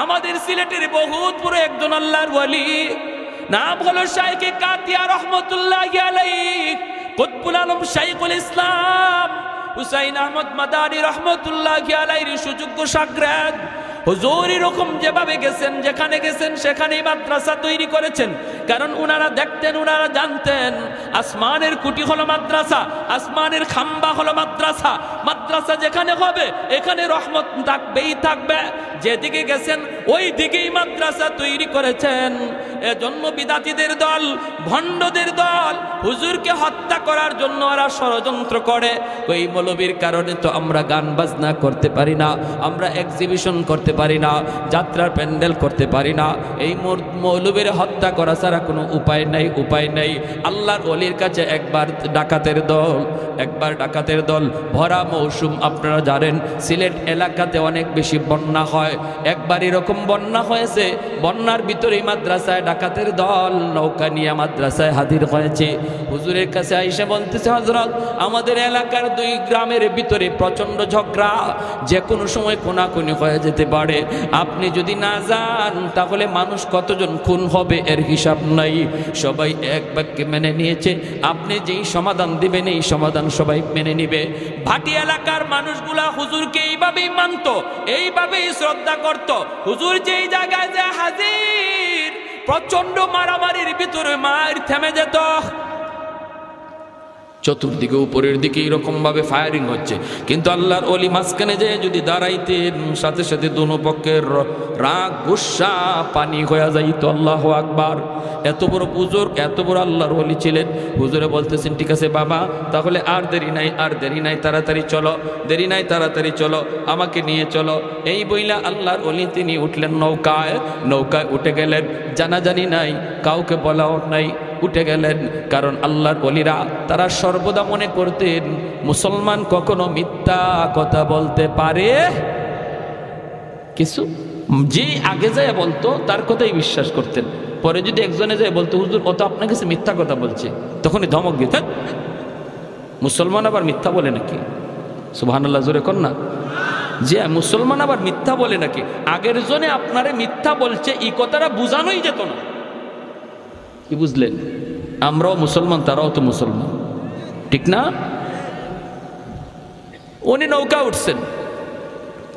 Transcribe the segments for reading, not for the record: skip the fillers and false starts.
আমাদের সিলেটের বহুত পুরো একজন আল্লাহর ওয়ালি, নাম হলো শাইখ কাতিয়া রহমতুল্লাহি আলাইহি, কুতবুল আলম শাইখুল ইসলাম হুসাইন আহমদ মাদানী রহমতুল্লাহি আলাইহির সুযোগ্য শাগরেদ। হুজুর এরকম যেভাবে গেছেন, যেখানে গেছেন সেখানেই মাদ্রাসা তৈরি করেছেন। কারণ উনারা দেখতেন, উনারা জানতেন আসমানের কুটি হলো মাদ্রাসা, আসমানের খাম্বা হলো মাদ্রাসা। মাদ্রাসা যেখানে হবে এখানে রহমত থাকবেই থাকবে। যেদিকে গেছেন ওই দিকেই মাদ্রাসা তৈরি করেছেন। এজন্য বিদাতীদের দল, ভণ্ডদের দল হুজুরকে হত্যা করার জন্য ওরা ষড়যন্ত্র করে। ওই মৌলবীর কারণে তো আমরা গান বাজনা করতে পারি না, আমরা এক্সিবিশন করতে পারি না, যাত্রার প্যান্ডেল করতে পারি না। এই মৌলবীর হত্যা করা ছাড়া কোনো উপায় নাই, উপায় নাই। আল্লাহর ওলির কাছে একবার ডাকাতের দল ভরা মৌসুম, আপনারা জানেন সিলেট এলাকাতে অনেক বেশি বন্যা হয়। একবার এরকম বন্যা হয়েছে, বন্যার ভিতরে মাদ্রাসায় ডাকাতের দল নৌকা নিয়ে মাদ্রাসায় হাজির হয়েছে। হুজুরের কাছে আইসা বলতেছে, হযরত আমাদের এলাকার 2 গ্রামের ভিতরে প্রচন্ড ঝগড়া, যে কোনো সময় কোনাকুনি হয়ে যেতে পারে। আপনি যদি না যান তাহলে মানুষ কতজন খুন হবে এর হিসাব নাই। সবাই এক বাক্যে মেনে নিয়েছে, আপনি যেই সমাধান দিবেন এই সমাধান সবাই মেনে নিবে। ভাটি এলাকার মানুষগুলা হুজুরকে এইভাবেই মানত, এইভাবেই শ্রদ্ধা করত। হুজুর যেই জায়গায় যে হাজির, প্রচন্ড মারামারির ভিতরে মার থেমে যেত। চতুর্দিকে উপরের দিকে এরকম ভাবে ফায়ারিং হচ্ছে, কিন্তু আল্লাহর ওলি মাঝখানে যে যদি দাঁড়াইতেন সাথে সাথে দোনো পক্ষের রাগ গুসা পানি হয়ে যাইত। আল্লাহু আকবার। এত বড় বুজুর্গ, এত বড় আল্লাহর ওলি ছিলেন। হুজুরে বলতেছেন, ঠিক আছে বাবা, তাহলে আর দেরি নাই, তাড়াতাড়ি চলো, দেরি নাই তাড়াতাড়ি চলো, আমাকে নিয়ে চলো। এই বইলা আল্লাহর ওলি তিনি উঠলেন নৌকায় উঠে গেলেন। জানাজানি নাই, কাউকে বলাও নাই, উঠে গেলেন। কারণ আল্লাহর ওলিরা তারা সর্বদা মনে করতেন মুসলমান কখনো মিথ্যা কথা বলতে পারে কিছু। যে আগে যায় বলতো তার কথাই বিশ্বাস করতেন। পরে যদি একজনে যায় বলতো, হুজুর ও তো আপনার কাছে মিথ্যা কথা বলছে, তখনই ধমক দিতেন। মুসলমান আবার মিথ্যা বলে নাকি? সুবহানাল্লাহ, জোরে কর না। যে মুসলমান আবার মিথ্যা বলে নাকি? আগের জনে আপনারে মিথ্যা বলছে এই কথাটা বুঝানোই যেত না। কি বুঝলেন? আমরাও মুসলমান, তারাও তো মুসলমান, ঠিক না? উনি নৌকা উঠছেন,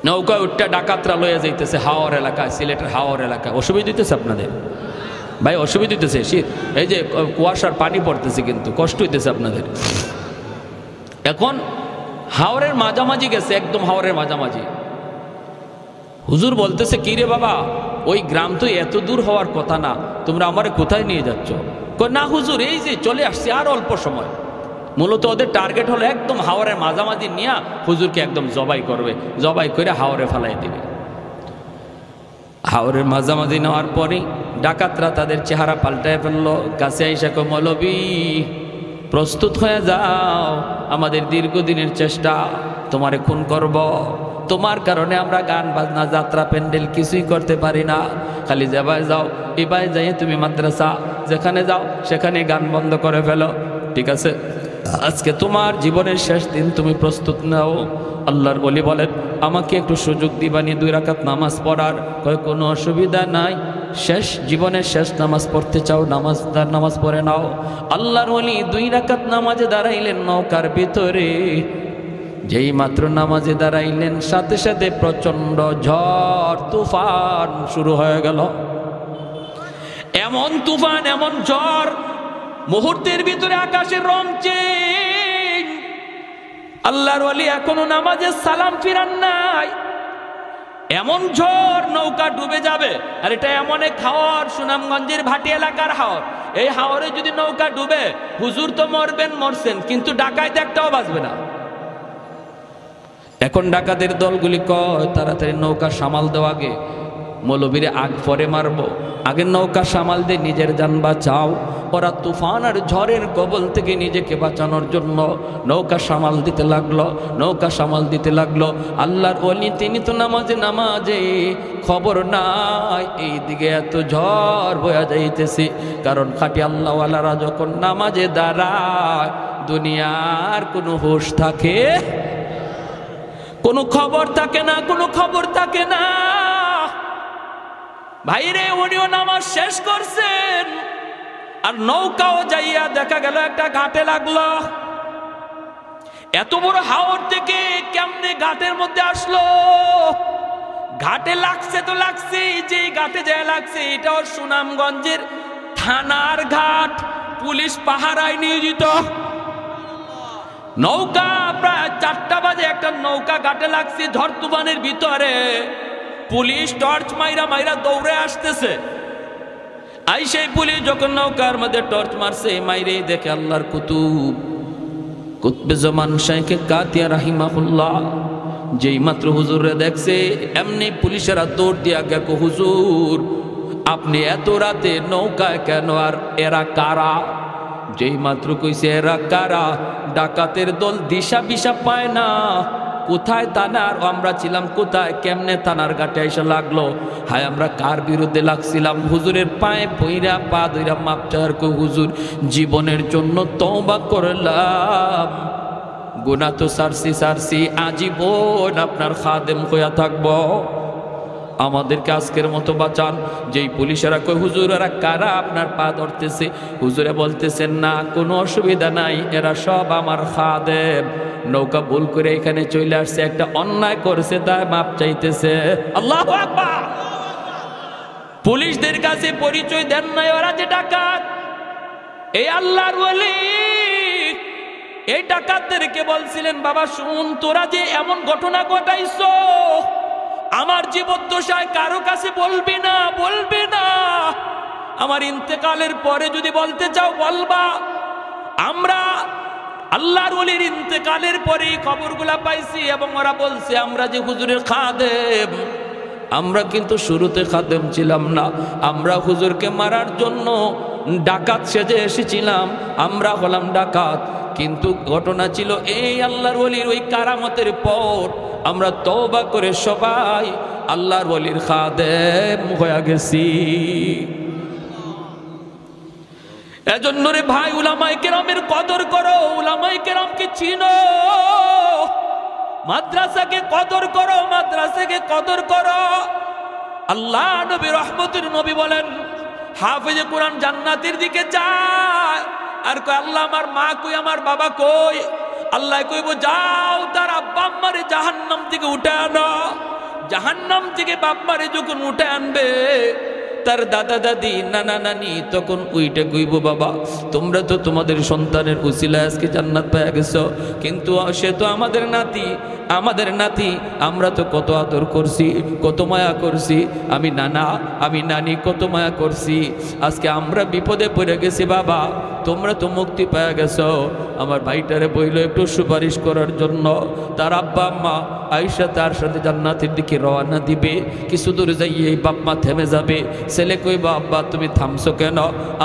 নৌকা উঠটা ডাকাতরা লয়ে যাইতেছে হাওর এলাকায়, সিলেটের হাওর এলাকায়। অসুবিধা দিতেছে আপনাদের ভাই? অসুবিধা দিতেছে? শীত, এই যে কুয়াশার পানি পড়তেছে, কিন্তু কষ্ট হইতেছে আপনাদের। এখন হাওরের মাঝামাঝি গেছে, একদম হাওরের মাঝামাঝি। হুজুর বলতেছে, কি রে বাবা, ওই গ্রাম তো এত দূর হওয়ার কথা না, তোমরা আমারে কোথায় নিয়ে যাচ্ছ? না হুজুর, এই যে চলে আসছে, আর অল্প সময়। মূলত ওদের টার্গেট হলো একদম হাওরের মাঝামাঝি নিয়ে হুজুরকে একদম জবাই করবে, জবাই করে হাওরে ফেলাই দিবে। হাওরের মাঝামাঝি নেওয়ার পরে ডাকাতরা তাদের চেহারা পাল্টায় ফেললো। কাছে আইসা কয়, মৌলবী প্রস্তুত হয়ে যাও, আমাদের দীর্ঘদিনের চেষ্টা, তোমারে খুন করব। তোমার কারণে আমরা গান বাজনা, যাত্রা, প্যান্ডেল কিছুই করতে পারি না। খালি যাবাই যাও, এবার যাই তুমি মাদ্রাসা যেখানে যাও সেখানে গান বন্ধ করে ফেলো, ঠিক আছে? আজকে তোমার জীবনের শেষ দিন, তুমি প্রস্তুত নাও। আল্লাহর ওলি বলেন, আমাকে একটু সুযোগ দিবানি 2 রাকাত নামাজ পড়ার? কয়, কোনো অসুবিধা নাই, শেষ জীবনের শেষ নামাজ পড়তে চাও, নামাজ পড়ে নাও। আল্লাহর ওলি 2 রাকাত নামাজে দাঁড়াইলেন নৌকার ভিতরে। যেই মাত্র নামাজে দাঁড়াইলেন সাথে সাথে প্রচন্ড ঝড় তুফান শুরু হয়ে গেল। এমন তুফান, এমন ঝড়, মুহূর্তের ভিতরে আকাশের রং চেঞ্জ। আল্লাহর ওলি এখনো নামাজে সালাম ফিরান নাই। এমন ঝড়, নৌকা ডুবে যাবে। আর এটা এমন এক হাওর, সুনামগঞ্জের ভাটি এলাকার হাওর। এই হাওরে যদি নৌকা ডুবে, হুজুর তো মরবেন, মরছেন, কিন্তু ডাকাইত একটাও বাঁচবে না। এখন ডাকাতের দলগুলি কয়, তাড়াতাড়ি নৌকা সামাল দেওয়া, আগে মৌলবীরে আগ পরে মারবো, আগে নৌকা সামাল দিয়ে নিজের জান বাঁচাও। ওরা তুফান আর ঝড়ের কবল থেকে নিজেকে বাঁচানোর জন্য নৌকা সামাল দিতে লাগলো, নৌকা সামাল দিতে লাগলো। আল্লাহর ওলি তিনি তো নামাজে খবর নাই এইদিকে এত ঝড় বয়া যাইতেছে। কারণ খাঁটি আল্লাহওয়ালারা যখন নামাজে দাঁড়ায়, দুনিয়ার কোনো হুঁশ থাকে, কোনো খবর থাকে না, কোনো খবর থাকে না। ভাইরে উনিও নামাজ শেষ করছেন আর নৌকাও যাইয়া দেখা গেল একটা ঘাটে লাগলো। এত বড় হাওর থেকে কেমনে ঘাটের মধ্যে আসলো? ঘাটে লাগছে তো লাগছে, যে ঘাটে যায় লাগছে এটাও সুনামগঞ্জের থানার ঘাট, পুলিশ পাহারায় নিয়োজিত। নৌকা প্রায় 4টা বাজে একটা নৌকা ঘাটে লাগছে ঝড় তুফানের ভিতরে। পুলিশ টর্চ মাইরা মাইরা দৌড়ে আসতেছে। আই সেই পুলিশ যখন নৌকার মধ্যে টর্চ মারছে, মাইরে দেখে আল্লাহর কুতুব কুতবে জামান শাইখ কাতিয়া রাহিমাহুল্লাহ, যেই মাত্র হুজুরে দেখছে এমনি পুলিশেরা দৌড় দিয়া গেল, হুজুর আপনি এত রাতে নৌকায় কেন, আর এরা কারা? যেই মাত্র কইছে এরা কারা, ডাকাতের দল দিশা বিশা পায় না, কোথায় থানার আমরা ছিলাম, কোথায় কেমনে থানার ঘাটে এসে লাগলো, হায় আমরা কার বিরুদ্ধে লাগছিলাম? হুজুরের পায়ে পইরা পা ধইরা মাপ চাওয়ার কো, হুজুর জীবনের জন্য তওবা করলাম, গুনাহ তো সারছি আজীবন আপনার খাদেম হইয়া থাকবো, আমাদেরকে আজকের মতো বাঁচান। যেই পুলিশেরা কই হুজুর এরা কারা, আপনার পা ধরতেছে, হুজুরে বলতেছেন না কোনো অসুবিধা নাই, এরা সব আমার খাদেম, নৌকা ভুল করে এখানে চলে আসছে, একটা অন্যায় করেছে তাই মাপ চাইতেছে। আল্লাহু আকবার। পুলিশদের কাছে পরিচয় দেন নাই ওরা যে ডাকাত। এই আল্লাহর ওলি এই ডাকাতদেরকে বলছিলেন, বাবা শুন, তোরা যে এমন ঘটনা ঘটাইছো আমার জীবদ্দশায় কারো কাছে বলবি না, আমার ইন্তেকালের পরে যদি বলতে চাও বলবা। আমরা আল্লাহর ওলির ইন্তেকালের পরেই খবরগুলা পাইছি এবং ওরা বলছে আমরা যে হুজুরের খাদেম, আমরা কিন্তু শুরুতে খাদেম ছিলাম না, আমরা হুজুরকে মারার জন্য ডাকাত সেজে এসেছিলাম, আমরা হলাম ডাকাত। কিন্তু ঘটনা ছিল এই আল্লাহর ওলির ওই কারামতের পর আমরা তওবা করে সবাই আল্লাহর ওলির খাদেম হয়ে গেছি। এজন্য রে ভাই উলামায়ে কেরামের কদর করো, উলামায়ে কেরামকে চিনো, মাদ্রাসাকে কদর করো, মাদ্রাসাকে কদর করো। আল্লাহ নবী রহমতের নবী বলেন, হাফেজে কোরআন জান্নাতের দিকে যায় আর কয় আল্লাহ আমার মা কই, আমার বাবা কই? আল্লাহ কইব যাও তার আব্বা আম্মারে জাহান্নাম থেকে উঠে আনো। জাহান্নাম থেকে বাপ্পারে যখন উঠে আনবে তার দাদা দাদি নানা নানি তখন উইটে কইব বাবা তোমরা তো তোমাদের সন্তানের উসিলায় আজকে জান্নাত পেয়ে গেছো, কিন্তু সে তো আমাদের নাতি, আমরা তো কত আদর করছি, কত মায়া করছি, আমি নানা আমি নানি কত মায়া করছি, আজকে আমরা বিপদে পড়ে গেছি বাবা, তোমরা তো মুক্তি পেয়ে গেছো। আমার ভাইটারে বইল একটু সুপারিশ করার জন্য। তার আব্বা আম্মা আয়েশা তার সাথে জান্নাতের দিকে রওনা দিবে, কিছু দূর যাইয়ে এই বাপ মা থেমে যাবে। ছেলে কইবা আব্বা তুমি থামছো কেন,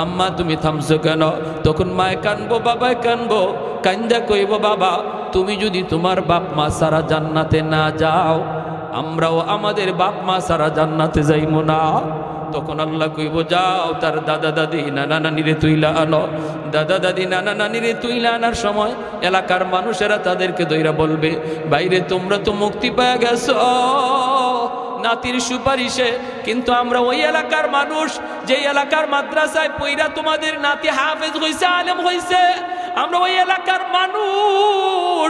আম্মা তুমি থামছো কেন? তখন মায়ে কানবো বাবায় কানবো, কান্দা কইব বাবা তুমি যদি তোমার বাপ মা সারা জান্নাতে না যাও আমরাও আমাদের বাপ মা সারা জান্নাতে যাইব না। তখন আল্লাহ কইব যাও তার দাদা দাদি নানা নানিরে তুইলা আনো। দাদা দাদি নানা নানিরে তুইলা আনার সময় এলাকার মানুষেরা তাদেরকে দইরা বলবে বাইরে তোমরা তো মুক্তি পেয়ে গেছো নাতির সুপারিশে, কিন্তু আমরা ওই এলাকার মানুষ যে এলাকার মাদ্রাসায় পইরা তোমাদের নাতি হাফেজ হইছে আলেম হইছে, আমরা ওই এলাকার মানুষ,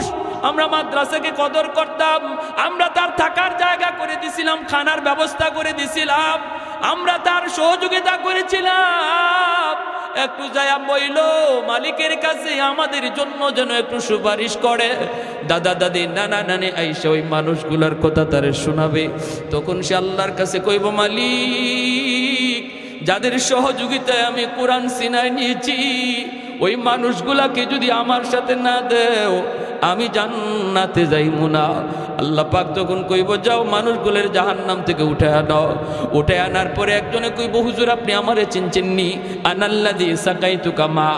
আমরা মাদ্রাসাকে কদর করতাম, আমরা তার থাকার জায়গা করে দিছিলাম, খানার ব্যবস্থা করে দিছিলাম, আমরা তার সহযোগিতা করেছিলাম। একটু যায়া বইল মালিকের কাছে আমাদের জন্য যেন একটু সুপারিশ করে। দাদা দাদি নানা নানি আইসা ওই মানুষগুলার কথা তারে শোনাবে। তখন সে আল্লাহর কাছে কইব মালিক যাদের সহযোগিতায় আমি কোরআন সিনায় নিয়েছি ওই মানুষগুলাকে যদি আমার সাথে না দেও আমি জান্নাতে যাইমু না। আল্লাহ পাক তখন কইব যাও মানুষগুলোর জাহান্নাম থেকে উঠে আনো। উঠে আনার পরে একজনে কইব হুজুর আপনি আমারে চিনছেননি, আনাল্লাযী সাকাইতুকা মা,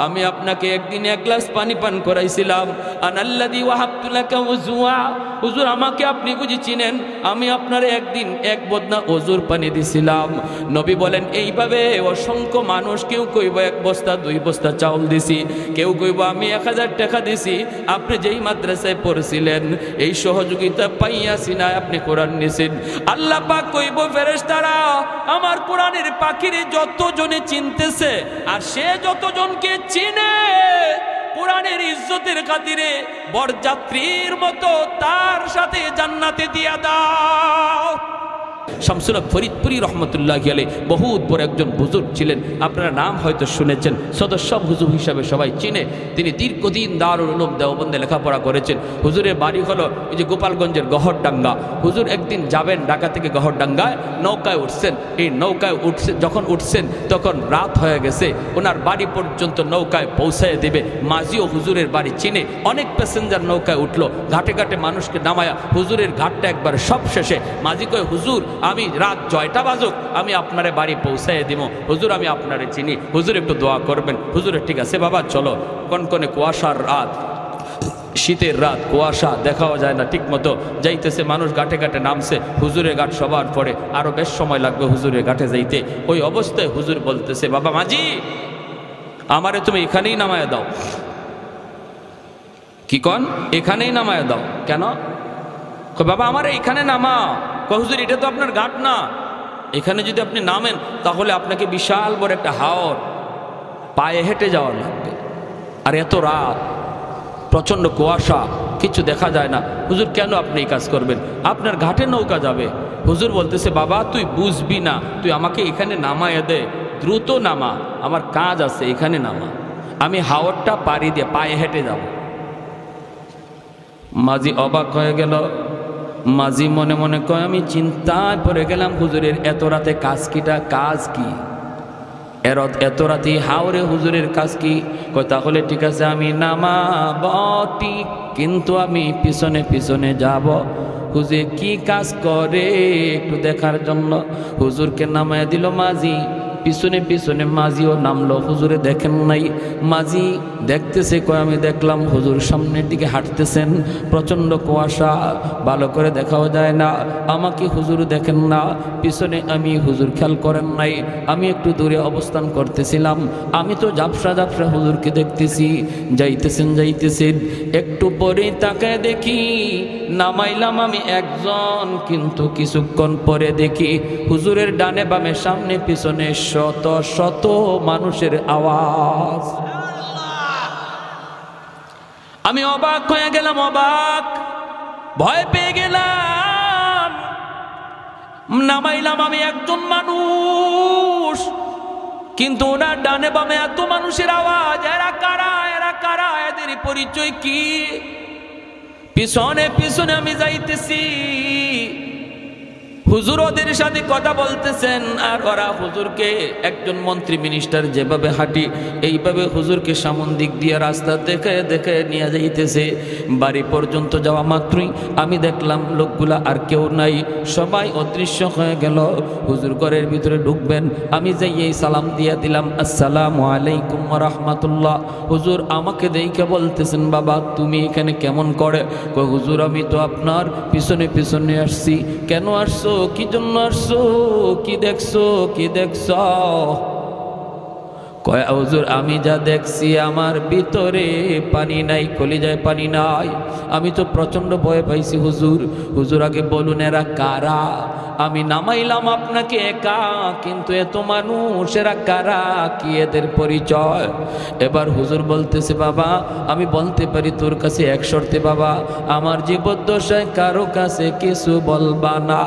আমি আপনাকে একদিন এক গ্লাস পানি পান করাইছিলাম, আনাল্লাযী ওয়াহাবতু লাকা ওযুয়া, হুজুর আমাকে আপনি বুঝি চিনেন? আমি আপনারে একদিন এক বদনা ওজুর পানি দিছিলাম। নবী বলেন এইভাবে অসংখ্য মানুষ, কেউ কইব 1 বস্তা 2 বস্তা চাউল দিছি, কেউ কইব আমি 1000 টাকা দিছি। আপনি যেই মাদ্রাসায় পড়ছিলেন এই সহযোগিতা পাইয়াছি না, আপনি কোরআন নিছেন। আল্লাহ পাক কইব ফেরেশতারা আমার কোরআনের পাখিরে যতজনে চিনতেছে আর সে যতজনকে চিনে কোরআনের ইজ্জতের খাতিরে বরযাত্রীর মতো তার সাথে জান্নাতে দিয়া দাও। শামসুল হক ফরিদপুরি রহমতুল্লাহি আলাইহি বহুত বড় একজন বুজুর্গ ছিলেন, আপনারা নাম হয়তো শুনেছেন, সদস্য হুজুর হিসাবে সবাই চিনে। তিনি দীর্ঘদিন দারুল উলুম দেওবন্দে লেখাপড়া করেছেন। হুজুরের বাড়ি হলো এই যে গোপালগঞ্জের গহরডাঙ্গা। হুজুর একদিন যাবেন ঢাকা থেকে গহরডাঙ্গায়, নৌকায় উঠছেন। এই নৌকায় যখন উঠছেন তখন রাত হয়ে গেছে, ওনার বাড়ি পর্যন্ত নৌকায় পৌঁছায় দেবে। মাঝিও হুজুরের বাড়ি চিনে, অনেক প্যাসেঞ্জার নৌকায় উঠলো, ঘাটে ঘাটে মানুষকে নামায়া হুজুরের ঘাটটা একবার সব শেষে মাঝি কয় হুজুর আমি রাত 6টা বাজুক আমি আপনারে বাড়ি পৌঁছায় দিব, হুজুর আমি আপনারে চিনি, হুজুর একটু দোয়া করবেন। হুজুরের ঠিক আছে বাবা চলো। কনকনে কুয়াশার রাত, শীতের রাত, কুয়াশা, দেখাও যায় না ঠিক মতো, যাইতেছে মানুষ ঘাটে ঘাটে নামছে। হুজুরের ঘাট সবার পরে, আরো বেশ সময় লাগবে হুজুরের ঘাটে যাইতে। ওই অবস্থায় হুজুর বলতেছে বাবা মাঝি আমারে তুমি এখানেই নামায় দাও। কি কন? এখানেই নামায় দাও। কেন? বাবা আমার এখানে নামা। হুজুর এটা তো আপনার ঘাট না, এখানে যদি আপনি নামেন তাহলে আপনাকে বিশাল বড় একটা হাওর পায়ে হেঁটে যাওয়ার লাগবে, আর এত রাত, প্রচন্ড কুয়াশা, কিছু দেখা যায় না। হুজুর কেন আপনি এই কাজ করবেন? আপনার ঘাটে নৌকা যাবে। হুজুর বলতেছে বাবা তুই বুঝবি না, তুই আমাকে এখানে নামায় দে, দ্রুত নামা, আমার কাজ আছে, এখানে নামা, আমি হাওরটা পাড়ি দিয়ে পায়ে হেঁটে যাব। মাঝি অবাক হয়ে গেল। মাঝি মনে মনে কয় আমি চিন্তায় পড়ে গেলাম, হুজুরের এত রাতে কাজ কি? এত রাতে হাওরে হুজুরের কাজ কি? কয় তাহলে ঠিক আছে আমি নামাব ঠিক, কিন্তু আমি পিছনে পিছনে যাব। হুজুর কি কাজ করে একটু দেখার জন্য হুজুরকে নামায় দিল মাঝি। পিছনে পিছনে মাঝিও নামলো। হুজুরে দেখেন নাই, মাঝি দেখতেছে। কয় আমি দেখলাম হুজুর সামনের দিকে হাঁটতেছেন, প্রচন্ড কুয়াশা, ভালো করে দেখাও যায় না, আমাকে হুজুর দেখেন না, পিছনে আমি হুজুর খেয়াল করেন নাই, আমি একটু দূরে অবস্থান করতেছিলাম, আমি তো ঝাপসা ঝাপসা হুজুরকে দেখতেছি। যাইতেছেন, একটু পরেই তাকায় দেখি নামাইলাম আমি একজন, কিন্তু কিছুক্ষণ পরে দেখি হুজুরের ডানে বামে সামনে পিছনে শত শত মানুষের আওয়াজ। আমি অবাক হয়ে গেলাম, অবাক, ভয় পেয়ে গেলাম। নামাইলাম আমি একজন মানুষ, কিন্তু ওনার ডানে বামে এত মানুষের আওয়াজ। এরা কারা? এদের পরিচয় কি? পিছনে পিছনে আমি যাইতেছি, হুজুর ওদের সাথে কথা বলতেছেন, আর ওরা হুজুরকে, একজন মন্ত্রী মিনিস্টার যেভাবে হাঁটি এইভাবে হুজুরকে সামন দিক দিয়ে রাস্তা দেখে দেখে নিয়ে যাইতেছে। বাড়ি পর্যন্ত যাওয়া মাত্রই আমি দেখলাম লোকগুলা আর কেউ নাই, সবাই অদৃশ্য হয়ে গেল। হুজুর ঘরের ভিতরে ঢুকবেন, আমি যাইয়েই সালাম দিয়ে দিলাম, আসসালামু আলাইকুম ওয়া রাহমাতুল্লাহ। হুজুর আমাকে দেখে বলতেছেন বাবা তুমি এখানে কেমন করে? কই হুজুর আমি তো আপনার পিছনে পিছনে আসছি। কেন আসছো? কি জন্য আসছো? কি দেখছো? কয় হুজুর আমি যা দেখছি আমার ভিতরে পানি নাই, কলিজায় পানি নাই, আমি তো প্রচন্ড ভয় পাইছি হুজুর। হুজুর আগে বলুন এরা কারা? আমি নামাইলাম আপনাকে একা, কিন্তু এত মানুষ, এরা কারা? কি এদের পরিচয়? এবার হুজুর বলতেছে বাবা আমি বলতে পারি তোর কাছে এক শর্তে বাবা, আমার জীবদ্দশায় কারো কাছে কিছু বলবা না,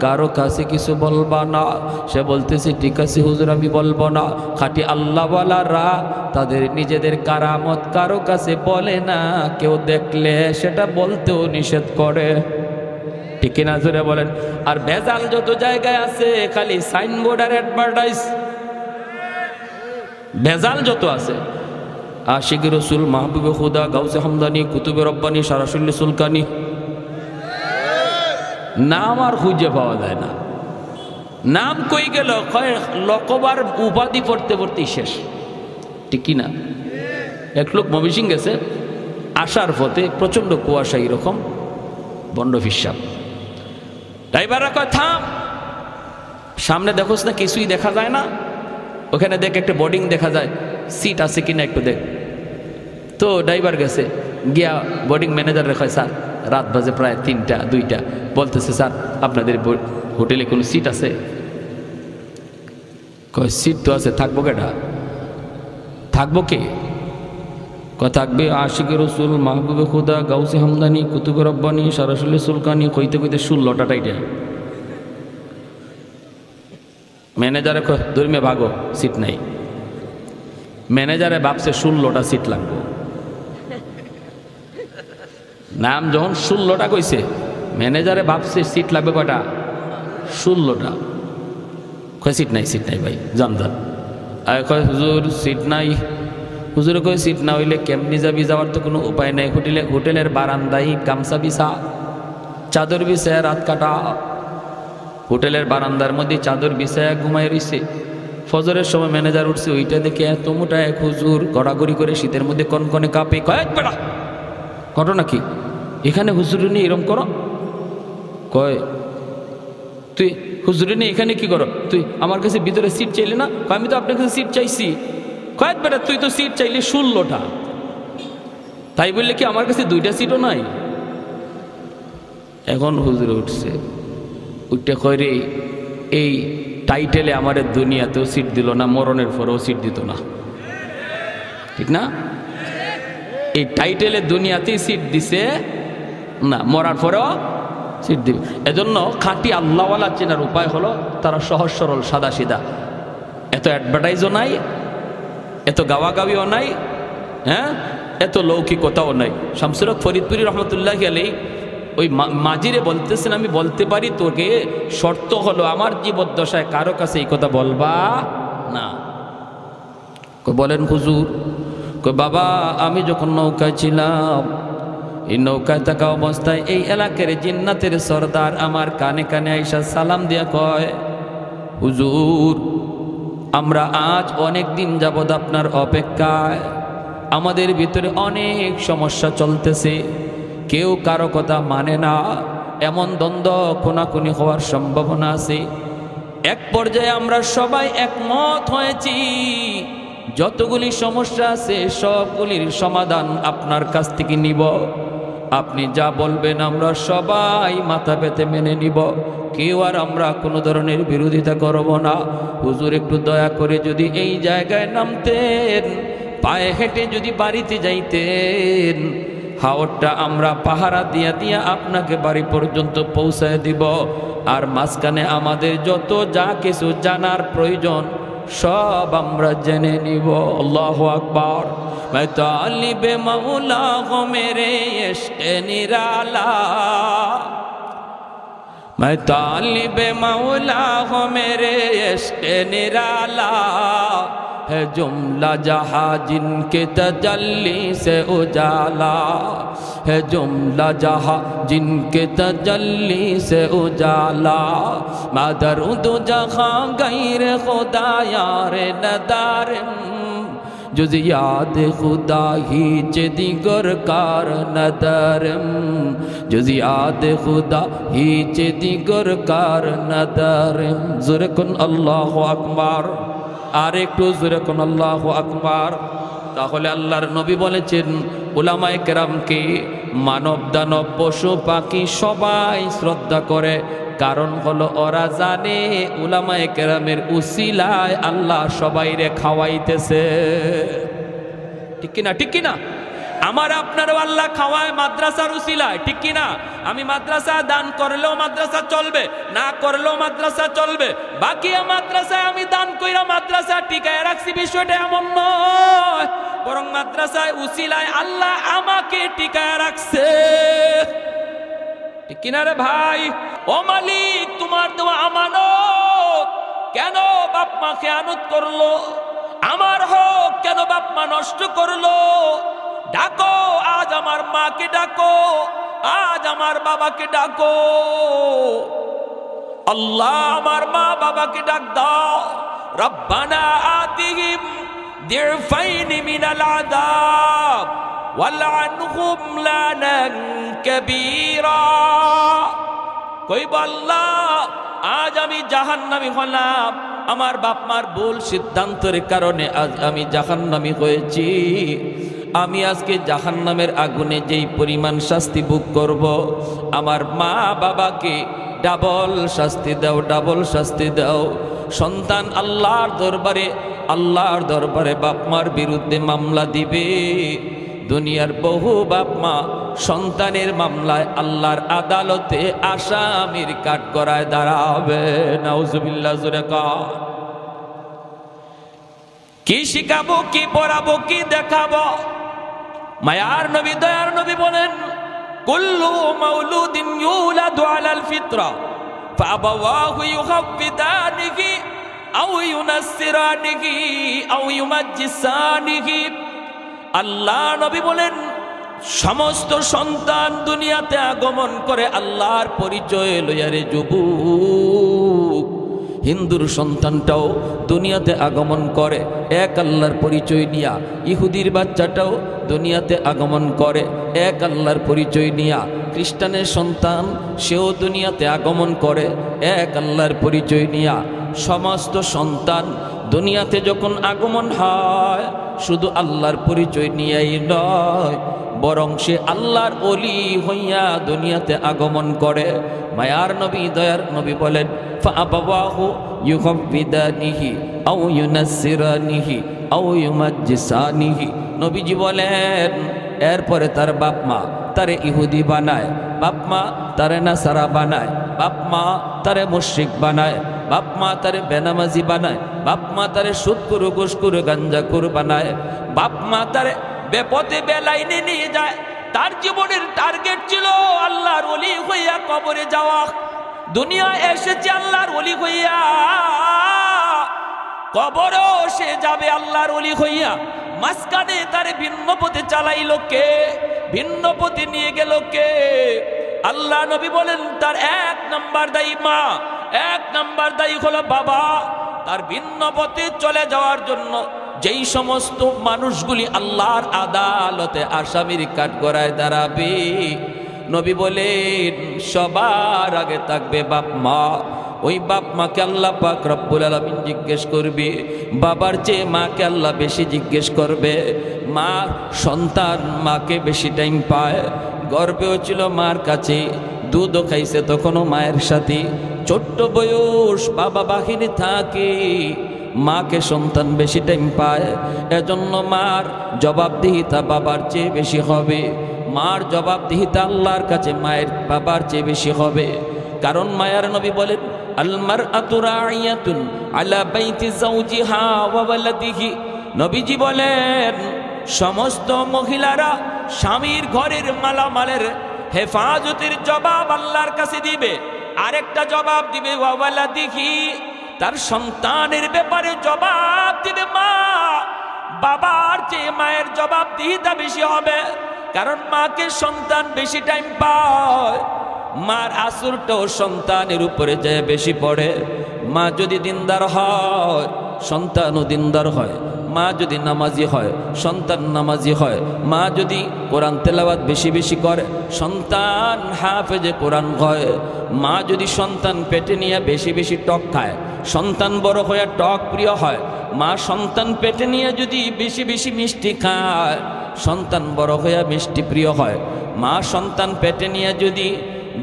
কারো কাছে কিছু বলবা না। সে বলতেছে ঠিক আছে হুজুর আমি বলবো না। খাঁটি আল্লাহওয়ালারা তাদের নিজেদের কারামত কারো কাছে বলে না, কেউ দেখলে সেটা বলতেও নিষেধ করে। ঠিক কিনা জোরে বলেন? আর ভেজাল যত জায়গায় আছে খালি সাইনবোর্ড আর অ্যাডভার্টাইজ, ভেজাল যত আছে, আশিকি রসুল, মাহবুবে খুদা, গাউসে হামদানি, কুতুবে রব্বানি, সারাসুল্লি সুলকানি, নাম আর খুঁজে পাওয়া যায় না। নাম কই গেল? লকবার উপাধি পড়তে পড়তেই শেষ। ঠিক কিনা? এক লোক ময়মনসিংহ গেছে, আসার পথে প্রচন্ড কুয়াশা, এরকম বন্ড ফিসাব। ড্রাইভাররা কয় থাম, সামনে দেখোস না কিছুই দেখা যায় না, ওখানে দেখ একটা বোর্ডিং দেখা যায়, সিট আছে কিনা একটু দেখ। তো ড্রাইভার গেছে, গিয়া বোর্ডিং ম্যানেজার রেখায়, স্যার রাত বাজে প্রায় 3টা 2টা, বলতেছে স্যার আপনাদের হোটেলে কোনো সিট আছে? কয় সিট তো আছে, থাকবো কেটা? থাকবো কে? থাকবে আশিকে রসুল, মাহবুবে খুদা, গাউসে হামদানি, কুতুবে রব্বানি, সরাসরি সুলকানি, কইতে কইতে 16টা টাইটা। ম্যানেজারে ধর্মে ভাগো, সিট নাই। ম্যানেজারে ভাবছে 16টা সিট লাগবে। নাম যখন 16টা কইছে, ম্যানেজারে ভাবছে সিট লাগবে কয়টা? 16টা। কয় সিট নাই, সিট নাই ভাই, যান যান। আর কয় হুজুর সিট নাই। হুজুরে কয় সিট না হইলে কেমনি যাবি? যাওয়ার তো কোনো উপায় নাই। হোটেলের বারান্দায় গামছা বিছা, চাদর বিছায় রাত কাটা। হোটেলের বারান্দার মধ্যে চাদর বিছায় ঘুমায় রইছে। ফজরের সময় ম্যানেজার উঠছে, ওইটা দেখে এত মোটা এক হুজুর গড়াগড়ি করে শীতের মধ্যে কনকনে কাঁপে। কয়েক বেড়া ঘটনা কি? এখানে হুজুর নিয়ে এরম করো? কয় তুই হুজুর নিয়ে এখানে কি করো? তুই আমার কাছে ভিতরে সিট চাইলে না? আমি তো আপনার কাছে সিট চাইছি। কয়েক বেটা তুই তো সিট চাইলে 16টা, তাই বললে কি আমার কাছে 2টা সিটও নাই? এখন হুজুরে উঠছে, উঠতে কয় রে এই টাইটেলে আমার দুনিয়াতেও সিট দিল না, মরণের পরেও সিট দিত না, ঠিক না? এই টাইটেলে দুনিয়াতেই সিট দিছে না, মরার পরেও সিট দিবে। এজন্য খাঁটি আল্লাহওয়ালা চেনার উপায় হলো তারা সহজ সরল সাদা সিধা, এত অ্যাডভার্টাইজও নাই, এত গাওয়াগাওয়িও নাই, হ্যাঁ, এত লৌকিকতাও নাই। শামসুর হক ফরিদপুরি রহমতুল্লাহি আলাইহি ওই মাজিরে বলতেছেন, আমি বলতে পারি তোকে, শর্ত হলো আমার জীবদ্দশায় কারো কাছে এই কথা বলবা না। বলেন হুজুর? বাবা আমি যখন নৌকায় ছিলাম, এই নৌকায় থাকা অবস্থায় এই এলাকার জিন্নাতের সর্দার আমার কানে কানে আইসা সালাম দিয়া কয়, হুজুর আমরা আজ অনেক দিন যাবৎ আপনার অপেক্ষায়, আমাদের ভিতরে অনেক সমস্যা চলতেছে, কেউ কারো কথা মানে না, এমন দ্বন্দ্ব খুনাখুনি হওয়ার সম্ভাবনা আছে। এক পর্যায়ে আমরা সবাই একমত হয়েছি যতগুলি সমস্যা আছে সবগুলির সমাধান আপনার কাছ থেকে নিব, আপনি যা বলবেন আমরা সবাই মাথা পেতে মেনে নিব, কেউ আর আমরা কোনো ধরনের বিরোধিতা করব না। হুজুর একটু দয়া করে যদি এই জায়গায় নামতেন, পায়ে হেঁটে যদি বাড়িতে যাইতেন, হাওরটা আমরা পাহারা দিয়া দিয়া আপনাকে বাড়ি পর্যন্ত পৌঁছায় দিব, আর মাঝখানে আমাদের যত যা কিছু জানার প্রয়োজন সব আমরা জেনে নিব। আল্লাহু আকবার। मैं तालिब मौला हो मेरे इश्क़ निराला, मैं तालिब मौला हो मेरे इश्क़ निराला, है जुमला जहाँ जिनके तजल्ली से उजाला, है जुमला जहाँ जिनके तजल्ली से उजाला, मैं दरूद जहाँ गैर खुदा यार नदारम, जुज़ याद खुदा हीच दिगर कार नदरम, जुज़ याद खुदा हीच दिगर कार नदरम। ज़ोरे कुन अल्लाहु अकबर। আর একটু জোরে কোন আল্লাহু আকবার। তাহলে আল্লাহর নবী বলেছেন উলামায়ে কেরামকে মানব দানব পশু পাখি সবাই শ্রদ্ধা করে, কারণ হলো ওরা জানে উলামায়ে কেরামের উসিলায় আল্লাহ সবাইরে খাওয়াইতেছে। ঠিক কিনা? ঠিক কিনা? আমার আপনারও আল্লাহ খাওয়ায় মাদ্রাসার উসিলায়, ঠিক কিনা? আমি মাদ্রাসা দান করলেও মাদ্রাসা চলবে, না করলেও মাদ্রাসা চলবে, বাকি মাদ্রাসায় আমি দান কইরা মাদ্রাসা টিকায় রাখছি, বিষয়টা এমন নয়, বরং মাদ্রাসায় উসিলায় আল্লাহ আমাকে টিকায় রাখছে। ঠিক কিনা রে ভাই? ও মালিক, তোমার দেওয়া আমানত, কেন বাপ মা খেয়ানত করলো? আমার হোক, কেন বাপ মা নষ্ট করলো? ডাকো আজ আমার মাকে, ডাকো আজ আমার বাবাকে, ডাকো আল্লাহ আমার মা বাবাকে ডাক দাও। রব্বানা আতিহিম দিরফাইন মিনাল আযাব ওয়ালআনহুম লানান কাবীরা। কইব আল্লাহ আজ আমি জাহান্নামী হলাম, আমার বাপ মার ভুল সিদ্ধান্তের কারণে আজ আমি জাহান্নামী হয়েছি। আমি আজকে জাহান্নামের আগুনে যেই পরিমাণ শাস্তি ভোগ করব, আমার মা বাবাকে ডাবল শাস্তি দাও, ডাবল শাস্তি দাও। সন্তান আল্লাহর দরবারে বাপ মার বিরুদ্ধে মামলা দিবে। দুনিয়ার বহু বাপ মা সন্তানের মামলায় আল্লাহর আদালতে আসামির কাঠগড়ায় দাঁড়াবে। নাউজুবিল্লাহ। জোরে কর। কি শিখাবো, কি পড়াবো, কি দেখাবো? মায়ার নবী, দয়ার নবী বলেন, কুল্লু মাউলুদিন ইউলাদু আলাল ফিতরা ফাআবাওয়াহু ইউহাব্বিদানিহি আও ইউনাসসিরানিহি আও ইউমাজ্জিসানিহি। আল্লাহ নবী বলেন, সমস্ত সন্তান দুনিয়াতে আগমন করে আল্লাহর পরিচয় লইয়া রে যুবক। হিন্দুর সন্তানটাও দুনিয়াতে আগমন করে এক আল্লাহর পরিচয় নিয়া। ইহুদির বাচ্চাটাও দুনিয়াতে আগমন করে এক আল্লাহর পরিচয় নিয়া। খ্রিস্টানের সন্তান সেও দুনিয়াতে আগমন করে এক আল্লাহর পরিচয় নিয়া। সমস্ত সন্তান দুনিয়াতে যখন আগমন হয় শুধু আল্লাহর পরিচয় নিয়েই নয়, বরং সে আল্লাহর ওলি হইয়া দুনিয়াতে আগমন করে। মায়ার নবী, দয়ার নবী বলেন, ফাআবাওয়াহু ইউহাব্বিদানিহি আও ইউনাসসিরানিহি আও ইউমাজ্জিসানিহি। নবীজি বলেন, এরপরে তার বাপ মা তারে ইহুদি বানায়, বাপ মা তারে নাসারা বানায়, বাপ মা তারে মুশরিক বানায়, বাপ মা তারে বেনামাজি বানায়, বাপ মা তারে সুদখোর, ঘুষখোর, গাঞ্জাখোর বানায়, বাপ মা তারে বেপথে বেলাইনে নিয়ে যায়। তার জীবনের টার্গেট ছিল আল্লাহর ওলি হইয়া কবরে যাওয়া। দুনিয়া এসেছে আল্লাহর ওলি হইয়া, কবরও সে যাবে আল্লাহর ওলি হইয়া। মাঝখানে তারে ভিন্ন পথে চালাইল কে? ভিন্ন পথে নিয়ে গেল কে? আল্লাহ নবী বলেন, তার এক নাম্বার দায়ী মা, এক নাম্বার দায়ী হলো বাবা। তার ভিন্ন পথে চলে যাওয়ার জন্য যেই সমস্ত মানুষগুলি আল্লাহর আদালতে আসামির কাঠগড়ায় দাঁড়াবে, নবী বলেন সবার আগে থাকবে বাপ মা। ওই বাপ মাকে আল্লাহ পাক রব্বুল আলামিন জিজ্ঞেস করবে, বাবার চেয়ে মাকে আল্লাহ বেশি জিজ্ঞেস করবে। মা সন্তান মাকে বেশি টাইম পায়, গর্বেও ছিল মার কাছে, দুধও খাইছে তখনও মায়ের সাথে। ছোট্ট বয়স বাবা বাহিনী থাকে, মাকে সন্তান বেশি টাইম পায়। এজন্য মার জবাবদিহিতা বাবার চেয়ে বেশি হবে, মার জবাবদিহিতা আল্লাহর কাছে মায়ের বাবার চেয়ে বেশি হবে। কারণ মায়ার নবী বলেন, আল মারআতু রাইয়াতুন আলা বাইতি যাওজিহা ওয়া ওয়ালাদিহি। নবীজি বলেন, সমস্ত মহিলারা স্বামীর ঘরের মালামালের হেফাজতের জবাব আল্লাহর কাছে দিবে। আরেকটা জবাব দিবে ওয়া ওয়ালাদিহি, তার সন্তানের ব্যাপারে জবাব দিবে মা। বাবার চেয়ে মায়ের জবাবদিহিতা বেশি হবে, কারণ মাকে সন্তান বেশি টাইম পায়। মার আসরটাও সন্তানের উপরে যায় বেশি পড়ে। মা যদি দিনদার হয় সন্তানও দিনদার হয়, মা যদি নামাজি হয় সন্তান নামাজি হয়, মা যদি কোরআন তেলাওয়াত বেশি বেশি করে সন্তান হাফেজে কোরআন হয়। মা যদি সন্তান পেটে নিয়ে বেশি বেশি টক খায় সন্তান বড় হয়ে টক প্রিয় হয়। মা সন্তান পেটে নিয়ে যদি বেশি বেশি মিষ্টি খায় সন্তান বড় হয়ে মিষ্টি প্রিয় হয়। মা সন্তান পেটে নিয়ে যদি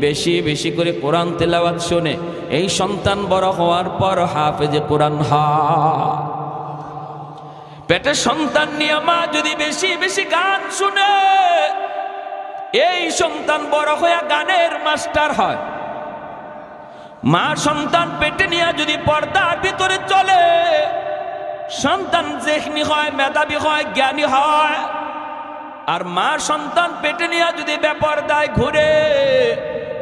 বেশি বেশি করে কোরআন তেলাওয়াত শোনে, এই সন্তান বড় হওয়ার পর হাফেজে কোরআন হয়। পেটে সন্তান নিয়ে মা যদি বেশি বেশি গান শুনে, এই সন্তান বড় হয়ে গানের মাস্টার হয়। মা সন্তান পেটে নিয়ে যদি পর্দার ভিতরে চলে, সন্তান যেখনি হয়, মেধাবী হয়, জ্ঞানী হয়। আর মা সন্তান পেটে নিয়ে যদি বেপরদায় ঘুরে,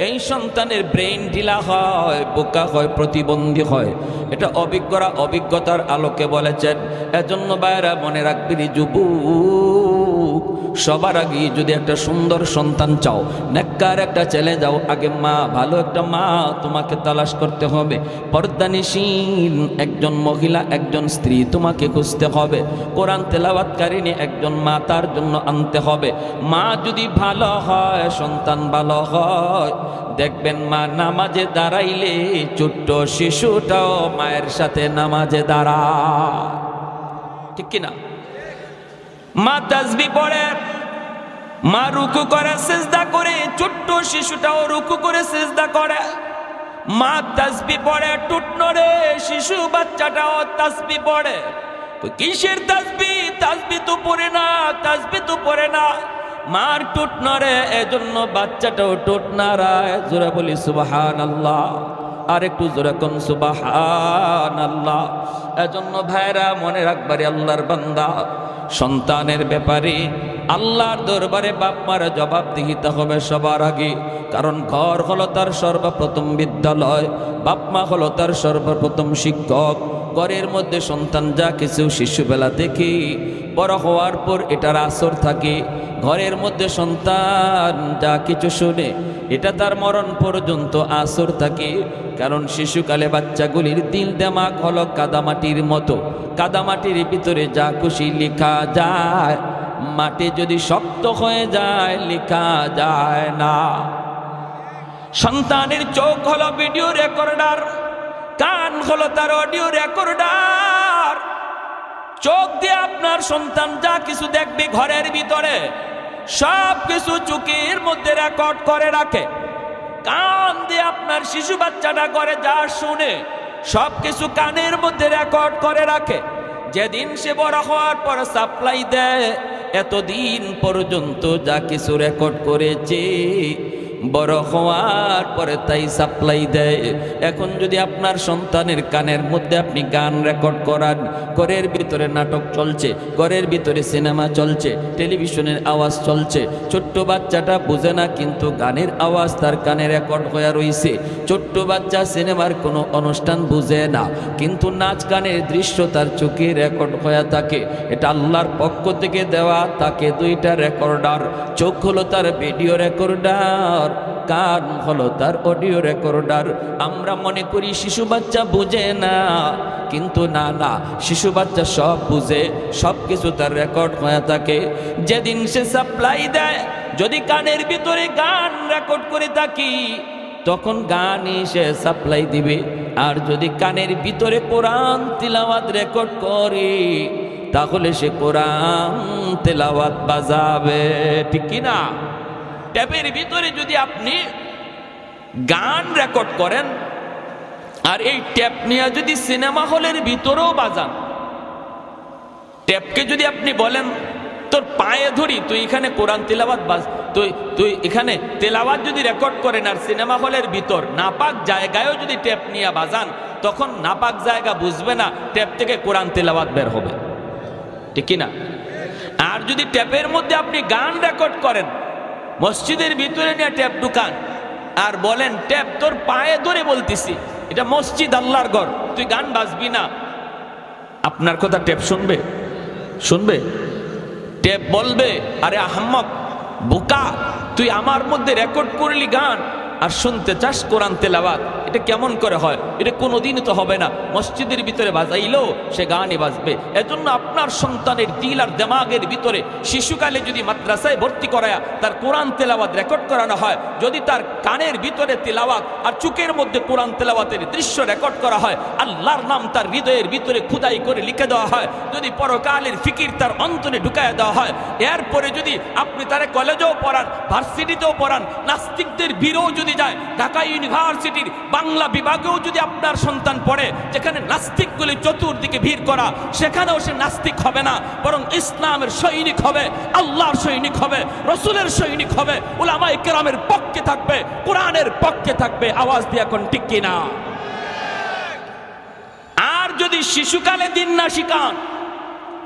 এই সন্তানের ব্রেইন ঢিলা হয়, বোকা হয়, প্রতিবন্ধী হয়। এটা অভিজ্ঞরা অভিজ্ঞতার আলোকে বলেছেন। এজন্য বাইরা মনে রাখবি যুবক, সবার আগে যদি একটা সুন্দর সন্তান চাও, নেককার একটা ছেলে যাও, আগে মা, ভালো একটা মা তোমাকে তালাশ করতে হবে। পর্দানিসীন একজন মহিলা, একজন স্ত্রী তোমাকে খুঁজতে হবে। কোরআন তেলাওয়াতকারিনী একজন মা তার জন্য আনতে হবে। মা যদি ভালো হয়, সন্তান ভালো হয়, দেখবেন মা নামাজে দাঁড়াইলে ছোট্ট শিশুটাও মায়ের সাথে নামাজে দাঁড়ায়, ঠিক কিনা? মা তাসবিহ পড়ে, মা রুকু করে সিজদা করে, ছোট্ট শিশুটাও রুকু করে সিজদা করে। মা তাসবিহ পড়ে, টুট নড়ে, শিশু বাচ্চাটাও তাসবিহ পড়ে। কিসের তাসবিহ? তাসবিহ তো পড়ে না, তাসবিহ তো পড়ে না, মার টুট নড়ে, এজন্য বাচ্চাটাও টুট নাড়ায়। জোরে বলি সুবহানাল্লাহ, আর একটু জোরে কোন সুবহানাল্লাহ। এজন্য ভাইরা মনে রাখবারে আল্লাহর বান্দা, সন্তানের ব্যাপারে আল্লাহর দরবারে বাপ মার জবাবদিহিতে হবে সবার আগে। কারণ ঘর হলো তার সর্বপ্রথম বিদ্যালয়, বাপ মা হলো তার সর্বপ্রথম শিক্ষক। ঘরের মধ্যে সন্তান যা কিছু শিশুবেলা থেকে বড় হওয়ার পর এটার আসর থাকে। ঘরের মধ্যে সন্তান যা কিছু শুনে এটা তার মরণ পর্যন্ত আসর থাকে। কারণ শিশুকালে বাচ্চাগুলির দিল দেমাগ হলো কাদামাটির মতো, কাদামাটির ভিতরে যা খুশি লেখা যায়, মাটি যদি শক্ত হয়ে যায় লেখা যায় না। সন্তানের চোখ হলো ভিডিও রেকর্ডার, কান হলো তার অডিও রেকর্ডার। চোখ দিয়ে আপনার সন্তান যা কিছু দেখবে ঘরের ভিতরে সব কিছু চোখের মধ্যে রেকর্ড করে রাখে। কান দিয়ে আপনার শিশু বাচ্চাটা করে যা শুনে সব কিছু কানের মধ্যে রেকর্ড করে রাখে। যেদিন সে বড় হওয়ার পর সাপ্লাই দেয়, এতদিন পর্যন্ত যা কিছু রেকর্ড করেছে বড় হওয়ার পরে তাই সাপ্লাই দেয়। এখন যদি আপনার সন্তানের কানের মধ্যে আপনি গান রেকর্ড করান, ঘরের ভিতরে নাটক চলছে, ঘরের ভিতরে সিনেমা চলছে, টেলিভিশনের আওয়াজ চলছে, ছোট্ট বাচ্চাটা বুঝে না কিন্তু গানের আওয়াজ তার কানে রেকর্ড হয়ে রয়েছে। ছোট্ট বাচ্চা সিনেমার কোনো অনুষ্ঠান বুঝে না কিন্তু নাচ গানের দৃশ্য তার চোখে রেকর্ড হয়ে থাকে। এটা আল্লাহর পক্ষ থেকে দেওয়া তাকে দুইটা রেকর্ডার। চোখ হলো তার ভিডিও রেকর্ডার, কান হলো তার অডিও রেকর্ডার। আমরা মনে করি শিশু বাচ্চা বুঝে না, কিন্তু না না, শিশু বাচ্চা সব বুঝে, সব কিছু তার রেকর্ড হয়ে থাকে। যেদিন সে সাপ্লাই দেয়, যদি কানের ভিতরে গান রেকর্ড করে থাকি তখন গানই সে সাপ্লাই দিবে। আর যদি কানের ভিতরে কোরআন তিলাওয়াত রেকর্ড করে তাহলে সে কোরআন তেলাওয়াত বাজাবে, ঠিক কিনা? ট্যাপের ভিতরে যদি আপনি গান রেকর্ড করেন আর এই ট্যাপ নিয়ে যদি সিনেমা হলের ভিতরেও বাজান, ট্যাপকে যদি আপনি বলেন তোর পায়ে ধরি তুই এখানে কোরআন তেলাওয়াত বাজ, তুই এখানে তেলাওয়াত যদি রেকর্ড করেন আর সিনেমা হলের ভিতর নাপাক জায়গায়ও যদি ট্যাপ নিয়ে বাজান, তখন নাপাক জায়গা বুঝবে না, ট্যাপ থেকে কোরআন তেলাওয়াত বের হবে, ঠিক কিনা? আর যদি ট্যাপের মধ্যে আপনি গান রেকর্ড করেন, মসজিদের ভিতরে নিয়ে ট্যাপ ঢুকান আর বলেন ট্যাপ তোর পায়ে ধরে বলতেছি, এটা মসজিদ আল্লাহর ঘর, তুই গান বাজবি না, আপনার কথা ট্যাপ শুনবে? শুনবে? ট্যাপ বলবে আরে আহম্মক বোকা, তুই আমার মধ্যে রেকর্ড করলি গান আর শুনতে চাস কোরআন তেলাওয়াত, এটা কেমন করে হয়? এটা কোনোদিনই তো হবে না। মসজিদের ভিতরে বাজাইলেও সে গানই বাজবে। এজন্য আপনার সন্তানের দিল আর দেমাগের ভিতরে শিশুকালে যদি মাদ্রাসায় ভর্তি করায়া তার কোরআন তেলাওয়াত রেকর্ড করানো হয়, যদি তার কানের ভিতরে তেলাওয়াত আর চোখের মধ্যে কোরআন তেলাওয়াতের দৃশ্য রেকর্ড করা হয়, আল্লাহর নাম তার হৃদয়ের ভিতরে খুদাই করে লিখে দেওয়া হয়, যদি পরকালের ফিকির তার অন্তরে ঢুকায় দেওয়া হয়, এরপরে যদি আপনি তারে কলেজেও পড়ান, ভার্সিটিতেও পড়ান, নাস্তিকদের ভিড়েও যদি যায়, ঢাকা ইউনিভার্সিটির বাংলা বিভাগেও যদি আপনার সন্তান পড়ে যেখানে নাস্তিকগুলি চতুর্দিকে ভিড় করা, সেখানেও সে নাস্তিক হবে না, বরং ইসলামের সৈনিক হবে, আল্লাহর সৈনিক হবে, রসুলের সৈনিক হবে, উলামায়ে কেরামের পক্ষে থাকবে, কোরআনের পক্ষে থাকবে। আওয়াজ দিয়ে এখন ঠিক কিনা? আর যদি শিশুকালে দিন না শিখান,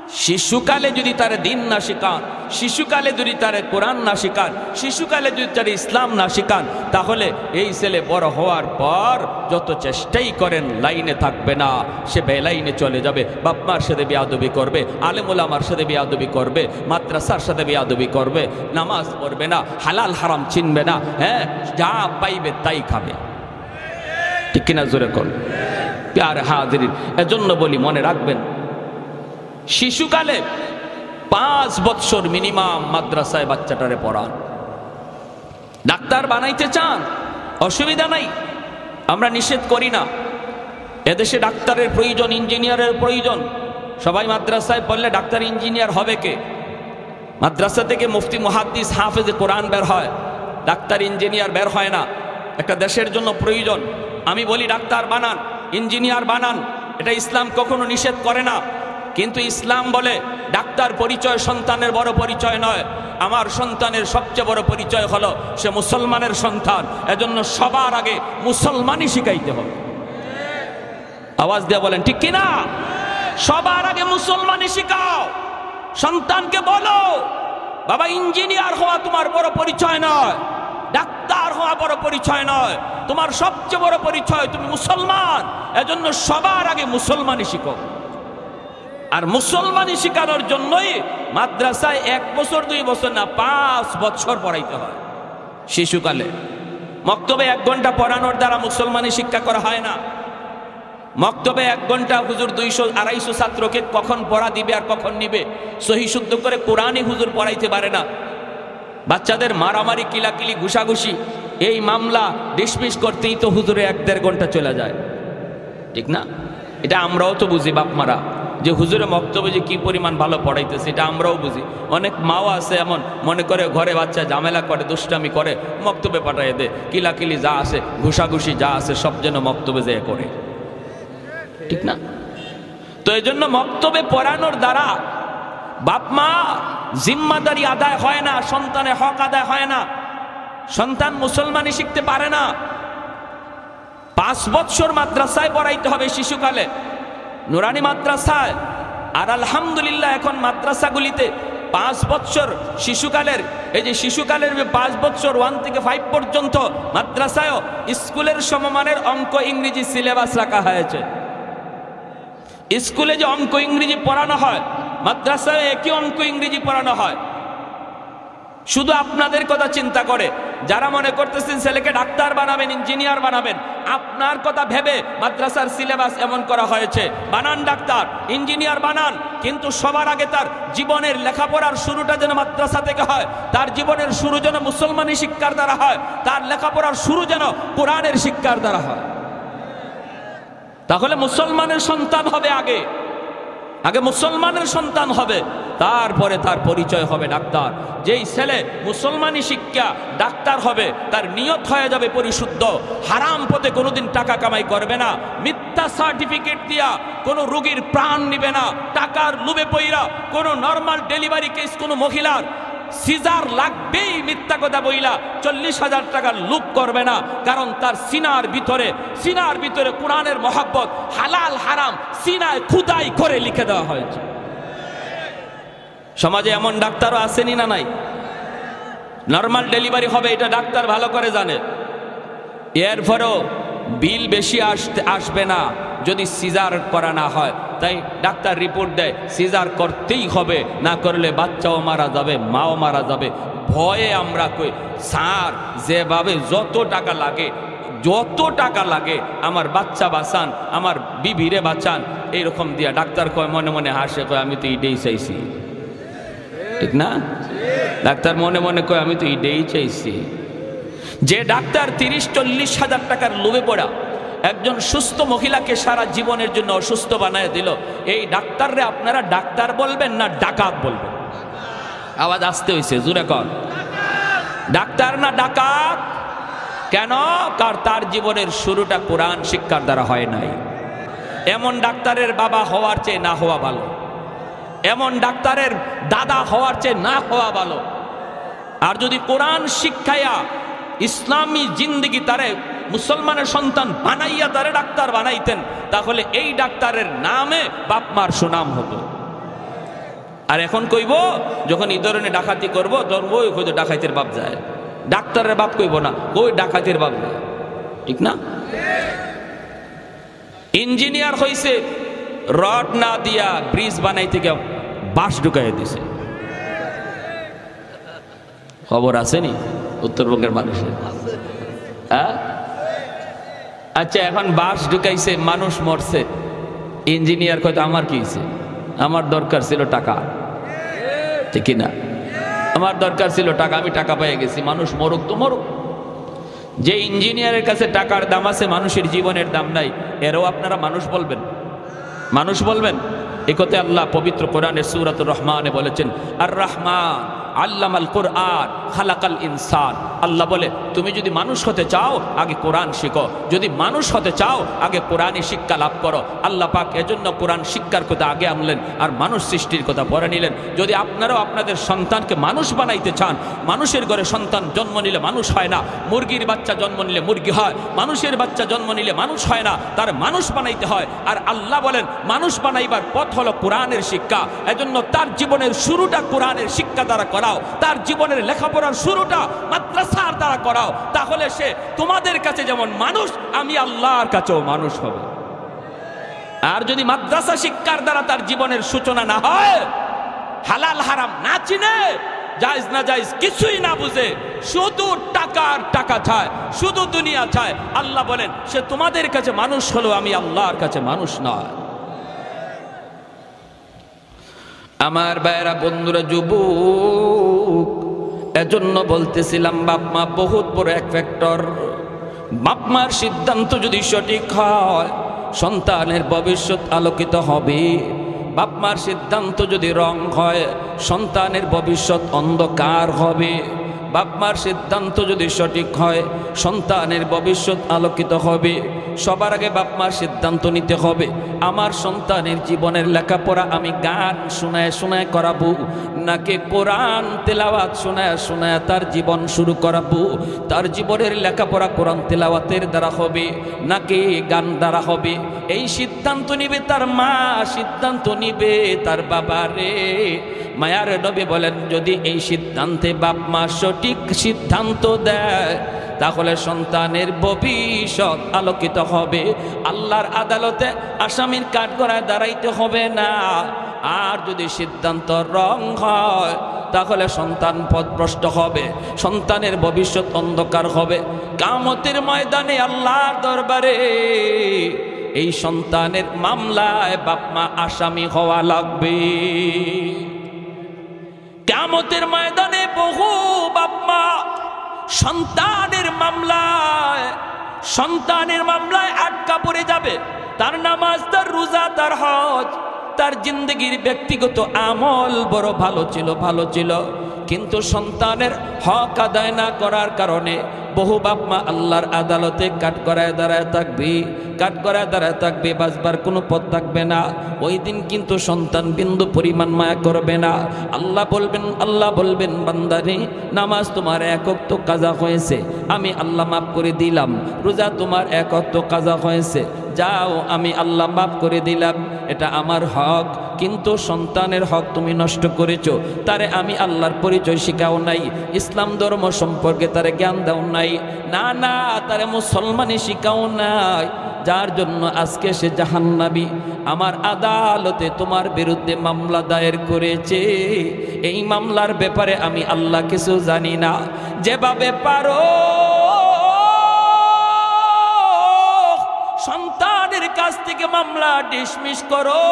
শিশুকালে যদি তার দিন না শেখান, শিশুকালে যদি তার কোরআন না শেখান, শিশুকালে যদি তার ইসলাম না শেখান, তাহলে এই ছেলে বড় হওয়ার পর যত চেষ্টাই করেন লাইনে থাকবে না, সে বেলাইনে চলে যাবে। বাপ মার সাথে বেয়াদবি করবে, আলেম ওলামার সাথে বেয়াদবি করবে, মাদ্রাসার সাথে বেয়াদবি করবে, নামাজ পড়বে না, হালাল হারাম চিনবে না, হ্যাঁ, যা পাইবে তাই খাবে। ঠিক কিনা জোরে কর প্যারে হাজিরিন। এজন্য বলি, মনে রাখবেন, শিশুকালে 5 বৎসর মিনিমাম মাদ্রাসায় বাচ্চাটারে পড়ান। ডাক্তার বানাইতে চান, অসুবিধা নাই, আমরা নিষেধ করি না। এদেশে ডাক্তারের প্রয়োজন, ইঞ্জিনিয়ারের প্রয়োজন। সবাই মাদ্রাসায় পড়লে ডাক্তার ইঞ্জিনিয়ার হবে কে? মাদ্রাসা থেকে মুফতি মুহাদ্দিস হাফেজে কোরআন বের হয়, ডাক্তার ইঞ্জিনিয়ার বের হয় না। একটা দেশের জন্য প্রয়োজন। আমি বলি ডাক্তার বানান, ইঞ্জিনিয়ার বানান, এটা ইসলাম কখনো নিষেধ করে না। কিন্তু ইসলাম বলে ডাক্তার পরিচয় সন্তানের বড় পরিচয় নয়। আমার সন্তানের সবচেয়ে বড় পরিচয় হলো সে মুসলমানের সন্তান। এজন্য সবার আগে মুসলমানই শিখাইতে হবে। আওয়াজ দিয়ে বলেন ঠিক কিনা? সবার আগে মুসলমানই শিখাও। সন্তানকে বলো, বাবা ইঞ্জিনিয়ার হওয়া তোমার বড় পরিচয় নয়, ডাক্তার হওয়া বড় পরিচয় নয়, তোমার সবচেয়ে বড় পরিচয় তুমি মুসলমান। এজন্য সবার আগে মুসলমানই শিখো। আর মুসলমানই শিখানোর জন্যই মাদ্রাসায় 1 বছর 2 বছর না, 5 বছর পড়াইতে হয়। শিশুকালে মক্তবে 1 ঘন্টা পড়ানোর দ্বারা মুসলমানই শিক্ষা করা হয় না। মক্তবে 1 ঘন্টা হুজুর 200-250 ছাত্রকে কখন পড়া দিবে আর কখন নিবে, সহি শুদ্ধ করে কোরআনই হুজুর পড়াইতে পারে না। বাচ্চাদের মারামারি, কিলাকিলি, ঘুষাঘুষি, এই মামলা ডিসমিস করতেই তো হুজুরে 1-1.5 ঘন্টা চলে যায়। ঠিক না? এটা আমরাও তো বুঝি বাপ মারা, যে হুজুরে মক্তবে যে কি পরিমাণ ভালো পড়াইতেছে, এটা আমরাও বুঝি। অনেক মাও আছে এমন, মনে করে ঘরে বাচ্চা ঝামেলা করে, দুষ্টামি করে, মক্তবে পাঠাই দে, কিলাকিলি যা আছে, ঘুষাঘুষি যা আছে, সব যেন মক্তবে যেয়ে করে। ঠিক না? তো এই জন্য মক্তবে পড়ানোর দ্বারা বাপ মা জিম্মাদারি আদায় হয় না, সন্তানের হক আদায় হয় না, সন্তান মুসলমানই শিখতে পারে না। 5 বছর মাদ্রাসায় পড়াইতে হবে শিশুকালে, নুরানি মাদ্রাসায়। আর আলহামদুলিল্লাহ এখন মাদ্রাসাগুলিতে 5 বছর শিশুকালের, এই যে শিশুকালের 5 বছর 1 থেকে 5 পর্যন্ত মাদ্রাসায়ও স্কুলের সমমানের অঙ্ক ইংরেজি সিলেবাস রাখা হয়েছে। স্কুলে যে অঙ্ক ইংরেজি পড়ানো হয়, মাদ্রাসায় একই অঙ্ক ইংরেজি পড়ানো হয়। শুধু আপনাদের কথা চিন্তা করে যারা মনে করতেছেন ছেলেকে ডাক্তার বানাবেন, ইঞ্জিনিয়ার বানাবেন, আপনার কথা ভেবে মাদ্রাসার সিলেবাস এমন করা হয়েছে। বানান ডাক্তার, ইঞ্জিনিয়ার বানান, কিন্তু সবার আগে তার জীবনের লেখাপড়ার শুরুটা যেন মাদ্রাসা থেকে হয়, তার জীবনের শুরু যেন মুসলমানি শিক্ষার দ্বারা হয়, তার লেখাপড়ার শুরু যেন কোরআনের শিক্ষার দ্বারা হয়। তাহলে মুসলমানের সন্তান হবে আগে, আগে মুসলমানের সন্তান হবে, তারপরে তার পরিচয় হবে ডাক্তার। যেই ছেলে মুসলমানি শিক্ষা ডাক্তার হবে, তার নিয়ত হয়ে যাবে পরিশুদ্ধ, হারাম পথে কোনোদিন টাকা কামাই করবে না, মিথ্যা সার্টিফিকেট দিয়া কোনো রোগীর প্রাণ নিবে না, টাকার লোভে পইরা কোনো নর্মাল ডেলিভারি কেস কোনো মহিলার সিজার লাগবেই মিথ্যা কথা বইলা 40,000 টাকার লুপ করবে না। কারণ তার সিনার ভিতরে কোরআনের মহব্বত, হালাল হারাম সিনায় খুদাই করে লিখে দেওয়া হয়েছে। সমাজে এমন ডাক্তারও আসেনি না নাই? নর্মাল ডেলিভারি হবে এটা ডাক্তার ভালো করে জানে, এরপরেও বিল বেশি আসবে না যদি সিজার করা না হয়। তাই ডাক্তার রিপোর্ট দেয় সিজার করতেই হবে, না করলে বাচ্চাও মারা যাবে, মাও মারা যাবে। ভয়ে আমরা কই স্যার যেভাবে যত টাকা লাগে আমার বাচ্চা বাঁচান, আমার বিবিরে বাঁচান, এইরকম দিয়া ডাক্তার কয়, মনে মনে হাসে কয় আমি তো ইডেই চাইছি। ঠিক না? ডাক্তার মনে মনে কয় আমি তো ইডেই চাইছি। যে ডাক্তার 30-40 হাজার টাকার লোভে পড়া একজন সুস্থ মহিলাকে সারা জীবনের জন্য অসুস্থ বানায় দিল, এই ডাক্তাররে আপনারা ডাক্তার বলবেন না ডাকাত বলবেন? আওয়াজ আসতে হয়েছে, জোরে কর। ডাক্তার না ডাকাত? কেন? কার তার জীবনের শুরুটা কোরআন শিক্ষার দ্বারা হয় নাই। এমন ডাক্তারের বাবা হওয়ার চেয়ে না হওয়া ভালো, এমন ডাক্তারের দাদা হওয়ার চেয়ে না হওয়া ভালো। আর যদি কোরআন শিক্ষায়া ইসলামী জিন্দেগি তারে মুসলমানের সন্তান বানাইয়া তারে ডাক্তার বানাইতেন, তাহলে এই ডাক্তারের নামে বাপ মার সুনাম হতো। আর এখন কইব যখন এই ধরনের ডাকাতি করবো ধরবো হয়তো ডাকাতের বাপ যায়, ডাক্তারের বাপ কইব না, ওই ডাকাতের বাপ যায়, ঠিক না? ইঞ্জিনিয়ার হইছে, রড না দিয়া ব্রিজ বানাইতে গিয়ে বাঁশ ঢুকাই দিছে, খবর আসেনি উত্তরবঙ্গের মানুষের? হ্যাঁ, আচ্ছা এখন বাঁশ ঢুকাইছে, মানুষ মরছে, ইঞ্জিনিয়ার কয়তো আমার কি হয়েছে, আমার দরকার ছিল টাকা, ঠিক না? আমার দরকার ছিল টাকা, আমি টাকা পেয়ে গেছি, মানুষ মরুক তো মরুক। যে ইঞ্জিনিয়ারের কাছে টাকার দাম আছে, মানুষের জীবনের দাম নাই, এরও আপনারা মানুষ বলবেন? মানুষ বলবেন? এ কথা আল্লাহ পবিত্র কোরআনের সূরাতুর রহমানে বলেছেন, আর রহমান আল্লামাল কুরআন খালাকাল ইনসান। আল্লাহ বলে তুমি যদি মানুষ হতে চাও আগে কোরআন শিখো, যদি মানুষ হতে চাও আগে কোরআনই শিক্ষা লাভ করো। আল্লাহ পাক এজন্য কোরআন শিক্ষার কথা আগে আনলেন আর মানুষ সৃষ্টির কথা পরে নিলেন। যদি আপনারাও আপনাদের সন্তানকে মানুষ বানাইতে চান, মানুষের ঘরে সন্তান জন্ম নিলে মানুষ হয় না, মুরগির বাচ্চা জন্ম নিলে মুরগি হয়, মানুষের বাচ্চা জন্ম নিলে মানুষ হয় না, তার মানুষ বানাইতে হয়। আর আল্লাহ বলেন মানুষ বানাইবার পথ হলো কোরআনের শিক্ষা। এজন্য তার জীবনের শুরুটা কোরআনের শিক্ষা দ্বারা করাও, তার জীবনের লেখাপড়ার শুরুটা মাদ্রাসার দ্বারা করাও, তাহলে সে তোমাদের কাছে যেমন মানুষ, আমি আল্লাহর কাছেও মানুষ হবে। আর যদি মাদ্রাসা শিক্ষার দ্বারা তার জীবনের সূচনা না হয়, হালাল হারাম না চিনে, জায়েজ না জায়েজ কিছুই না বুঝে, শুধু টাকার টাকা চায়, শুধু দুনিয়া চায়, আল্লাহ বলেন সে তোমাদের কাছে মানুষ হলো, আমি আল্লাহর কাছে মানুষ নয়। আমার ভাইয়েরা, বন্ধুরা, যুবক, এজন্য বলতেছিলাম বাপ মা বহুত বড় এক ফ্যাক্টর। বাপ মার সিদ্ধান্ত যদি সঠিক হয়, সন্তানের ভবিষ্যৎ আলোকিত হবে। বাপ মার সিদ্ধান্ত যদি রং হয়, সন্তানের ভবিষ্যৎ অন্ধকার হবে। বাপ মার সিদ্ধান্ত যদি সঠিক হয়, সন্তানের ভবিষ্যৎ আলোকিত হবে। সবার আগে বাপ মার সিদ্ধান্ত নিতে হবে, আমার সন্তানের জীবনের লেখাপড়া আমি গান শোনায় শোনায় করাবো, নাকি কোরআন তেলাওয়াত শোনায় শোনায় তার জীবন শুরু করাবো। তার জীবনের লেখাপড়া কোরআন তেলাওয়াতের দ্বারা হবে নাকি গান দ্বারা হবে, এই সিদ্ধান্ত নিবে তার মা, সিদ্ধান্ত নিবে তার বাবা রে। মায়ার নবী বলেন যদি এই সিদ্ধান্তে বাপ মা সঠিক সিদ্ধান্ত দেয়, তাহলে সন্তানের ভবিষ্যৎ আলোকিত হবে। আল্লাহর আদালতে আসামির কাঠগড়ায় দাঁড়াইতে হবে না। আর যদি সিদ্ধান্ত রং হয়, তাহলে সন্তান পথভ্রষ্ট হবে, সন্তানের ভবিষ্যৎ অন্ধকার হবে। কিয়ামতের ময়দানে আল্লাহর দরবারে এই সন্তানের মামলায় বাপ মা আসামি হওয়া লাগবে। কিয়ামতের ময়দানে বহু বাপ মা সন্তানের মামলায় আটকা পড়ে যাবে। তার নামাজ, তার রোজা, তার হজ, তার জিন্দগির ব্যক্তিগত আমল বড় ভালো ছিল, কিন্তু সন্তানের হক আদায় না করার কারণে বহু বাপ মা আল্লাহর আদালতে কাঠগড়ায় দাঁড়ায় থাকবে, বাঁচবার কোনো পথ থাকবে না। ওই দিন কিন্তু সন্তান বিন্দু পরিমাণ মায়া করবে না। আল্লাহ বলবেন বান্দারে, নামাজ তোমার এক ওয়াক্ত কাজা হয়েছে, আমি আল্লাহ মাফ করে দিলাম। রোজা তোমার এক ওয়াক্ত কাজা হয়েছে, যাও আমি আল্লাহ মাফ করে দিলাম, এটা আমার হক। কিন্তু সন্তানের হক তুমি নষ্ট করেছো, তারে আমি আল্লাহর পরিচয় শিখাও নাই, ইসলাম ধর্ম সম্পর্কে তারে জ্ঞান দাও নাই, না তারে মুসলমানি শিখাও নাই, যার জন্য আজকে সে জাহান্নামী। আমার আদালতে তোমার বিরুদ্ধে মামলা দায়ের করেছে, এই মামলার ব্যাপারে আমি আল্লাহ কিছু জানি না। যেভাবে পারো সন্তানের কাছ থেকে মামলা ডিসমিস করো।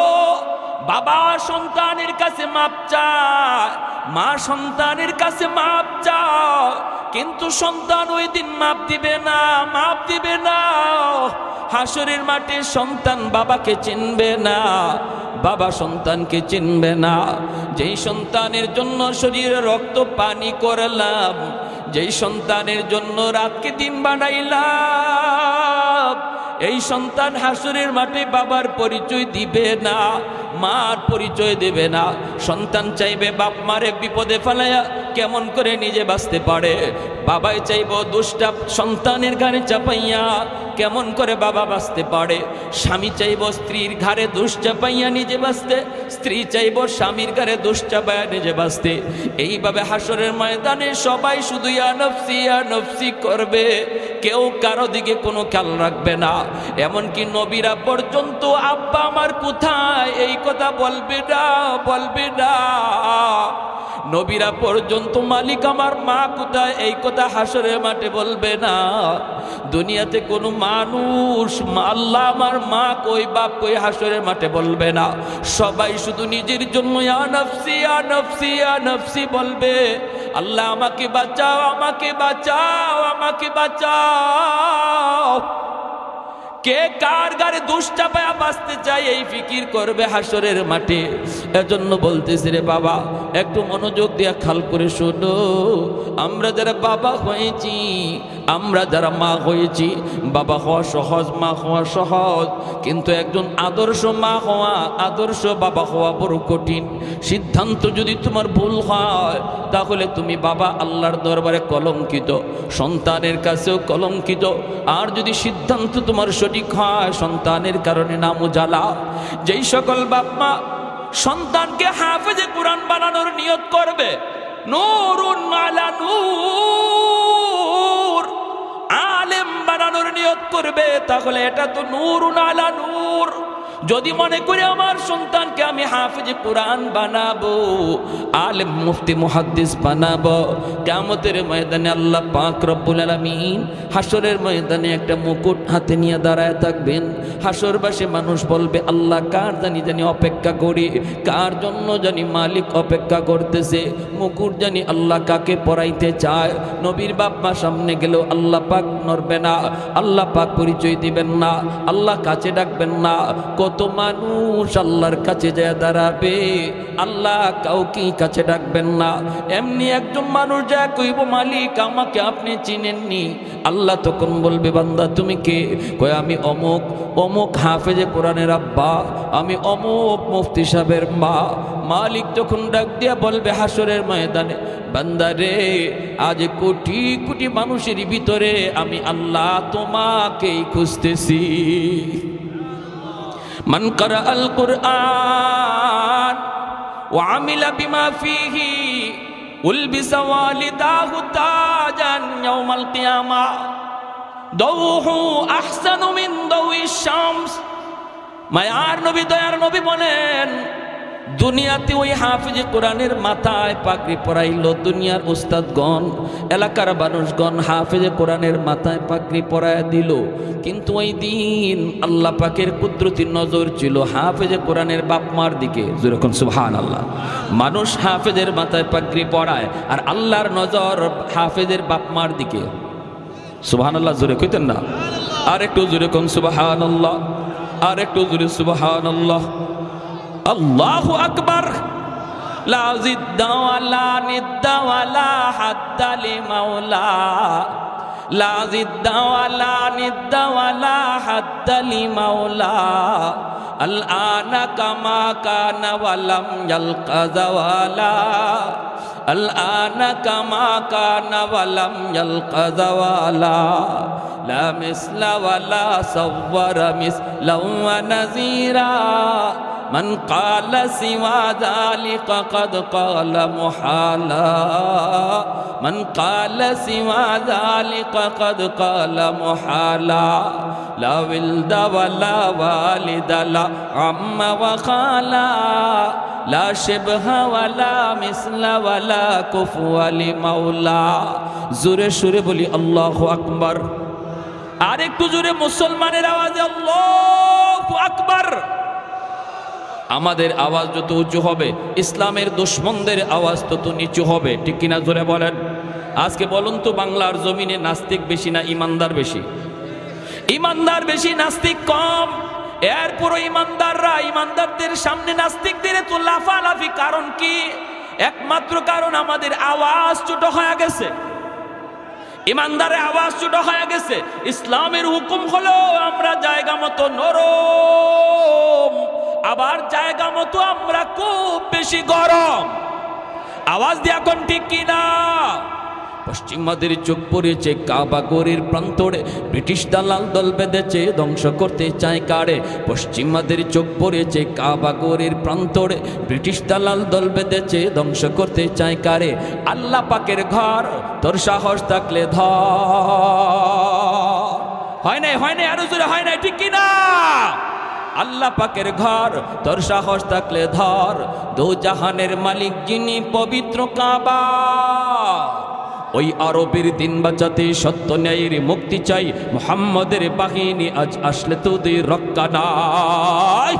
বাবা সন্তানের কাছে মাপ চায়, মা সন্তানের কাছে মাপ চায়, কিন্তু সন্তান ওই দিন মাপ দিবে না। হাসরের মাঠে সন্তান বাবাকে চিনবে না, বাবা সন্তানকে চিনবে না। যেই সন্তানের জন্য শরীরে রক্ত পানি করলাম, যেই সন্তানের জন্য রাতকে দিন বানাইলাম, এই সন্তান হাসরের মাঠে বাবার পরিচয় দিবে না, মার পরিচয় দেবে না। সন্তান চাইবে বাপ মারে বিপদে ফেলাইয়া কেমন করে নিজে বাঁচতে পারে? বাবাই চাইব দুষ্টা সন্তানের ঘাড়ে চাপাইয়া কেমন করে বাবা বাঁচতে পারে? স্বামী চাইব স্ত্রীর ঘাড়ে দোষ চাপাইয়া নিজে বাঁচতে, স্ত্রী চাইব স্বামীর ঘাড়ে দোষ চাপাইয়া নিজে বাঁচতে। এইভাবে হাসরের ময়দানে সবাই শুধু ইয়া নফসি করবে, কেউ কারো দিকে কোনো খেয়াল রাখবে না। এমনকি নবীরা পর্যন্ত আব্বা আমার কোথায় এই কথা বলবে না। নবীরা পর্যন্ত মালিক আমার মা কোথায় এই কথা হাসরের মাঠে বলবে না। দুনিয়াতে কোনো মানুষ আল্লাহ আমার মা কই বাপ কই হাসরের মাঠে বলবে না। সবাই শুধু নিজের জন্য ইয়া নফসি বলবে। আল্লাহ আমাকে বাঁচাও। কে কার গারে দোষ চাপায়া বাঁচতে চায় এই ফিকির করবে হাসরের মাঠে। এজন্য বলতেছি রে বাবা, একটু মনোযোগ দিয়া খেয়াল করে শোনো। আমরা যারা বাবা হয়েছি, আমরা যারা মা হয়েছি, বাবা হওয়া সহজ, মা হওয়া সহজ, কিন্তু একজন আদর্শ মা হওয়া, আদর্শ বাবা হওয়া বড় কঠিন। সিদ্ধান্ত যদি তোমার ভুল হয় তাহলে তুমি বাবা আল্লাহর দরবারে কলঙ্কিত, সন্তানের কাছেও কলঙ্কিত। আর যদি সিদ্ধান্ত তোমার সঠিক হয় সন্তানের কারণে নাম উজালা। যেই সকল বাপ মা সন্তানকে হাফেজে কোরআন বানানোর নিয়ত করবে, নূরুন আলা নূর, আলেম বানানোর নিয়ত করবে, তাহলে এটা তো নূরুন আলা নূর। যদি মনে করে আমার সন্তানকে আমি হাফেজে কোরআন বানাবো, আলেম মুফতি মুহাদ্দিস বানাবো, কিয়ামতের ময়দানে আল্লাহ পাক রব্বুল আলামিন হাসরের ময়দানে একটা মুকুট হাতে নিয়ে দাঁড়ায় থাকবেন। হাসরবাসী মানুষ বলবে, আল্লাহ কার জানি অপেক্ষা করি, কার জন্য জানি মালিক অপেক্ষা করতেছে, মুকুট জানি আল্লাহ কাকে পরাইতে চায়। নবীর বাপ মা সামনে গেলেও আল্লাহ পাক নড়বে না, আল্লাহ পাক পরিচয় দিবেন না, আল্লাহ কাছে ডাকবেন না। কত মানুষ আল্লাহর কাছে যায় দাঁড়াবে, আল্লাহ কাউকে কাছে ডাকবেন না। এমনি একজন মানুষ যা কইব, মালিক আমাকে আপনি চিনেননি। আল্লাহ তখন বলবে, বান্দা তুমি কে? কয় আমি অমুক হাফেজে কোরআনের আব্বা, আমি অমুক মুফতি সাহেবের মা। মালিক তখন ডাক দিয়া বলবে হাসরের ময়দানে, বান্দা রে, আজ কোটি কোটি মানুষের ভিতরে আমি আল্লাহ তোমাকেই খুঁজতেছি। মান করা আল কুরআন ওয়া আমিলা বিমা ফিহি উলবিসা ওয়ালিদাহু তাজান ইয়াউমাল কিয়ামা দাউহু আহসানু মিন দাউইশ শামস। মায়ার নবী, দয়ার নবী বলেন, দুনিয়াতে ওই হাফিজে কোরআনের মাথায় পাগড়ি পরাইলো দুনিয়ার উস্তাদগণ, এলাকার মানুষগণ হাফিজে কোরআনের মাথায় পাগড়ি পরায় দিল। কিন্তু ওই দিন আল্লাহ পাকের কুদরতির নজর ছিল হাফিজে কোরআনের বাপ মার দিকে। যেরকম সুবহানাল্লাহ, মানুষ হাফিজের মাথায় পাগড়ি পরায় আর আল্লাহর নজর হাফিজের বাপ মার দিকে। সুবহানাল্লাহ জোরে কইতেন না? আর একটু জোরে কোন সুবহানাল্লাহ, আর একটু জোরে সুবহানাল্লাহ। আল্লাহু আকবার। লা জিদ্দা ওয়ালা নিদ্দা ওয়ালা হাদ্দা লিমাওলা, লা জিদ্দা ওয়ালা নিদ্দা ওয়ালা হাদ্দা লিমাওলা। আল আনা কামা কানা ওয়ালাম ইয়ালকা জাওয়ালা, আল আনা কামা কানা ওয়ালাম ইয়ালকা জাওয়ালা। লা মিসলা ওয়ালা সাওয়ারা মিসলা ওয়া নাযীরা। من قال سوى ذلك قد قال محالا، من قال سوى ذلك قد قال محالا. لا ولد ولا والد لا عم وخالا، لا شبه ولا مثل ولا كفوا لمولا. জোরে সুরে বলি আল্লাহু আকবার। আর একটু জোরে মুসলমানের আওয়াজে আল্লাহু আকবার। আমাদের আওয়াজ যত উঁচু হবে ইসলামের দুশমনদের আওয়াজ তত নিচু হবে, ঠিক কিনা জোরে বলেন। আজকে বলুন তো, বাংলার জমিনে নাস্তিক বেশি না ইমানদার বেশি? ইমানদার বেশি, নাস্তিক কম। এরপরও ইমানদাররা, ইমানদারদের সামনে নাস্তিকদের তো লাফালাফি। কারণ কি? একমাত্র কারণ আমাদের আওয়াজ ছোট হয়ে গেছে, ইমানদারের আওয়াজ ছোট হয়ে গেছে। ইসলামের হুকুম হলো আমরা জায়গা মতো নরম, আবার জায়গা মতো আমরা খুব বেশি গরম। আওয়াজ দিয়া কোন ঠিক কিনা? পশ্চিমাদের চোখ পড়েছে কাবা গড়ের প্রান্তরে, ব্রিটিশ দালাল দল বেঁধেছে ধ্বংস করতে চায় কারে। পশ্চিমাদের চোখ পড়েছে কাবা গড়ের প্রান্তরে, ব্রিটিশ দালাল দল বেঁধেছে ধ্বংস করতে চায় কারে। আল্লাহ পাকের ঘর তোর সাহস থাকলে ধর। হয় নাই আরো জোরে হয় নাই ঠিক কিনা? আল্লাহ পাকের ঘর তোর সাহস থাকলে ধর, দো জাহানের মালিক যিনি পবিত্র কাবা। ওই আরবের দিন বাঁচাতে সত্য ন্যায়ের মুক্তি চাই, মুহাম্মদের বাহিনী আজ আসলে তোদের রক্ষা নাই।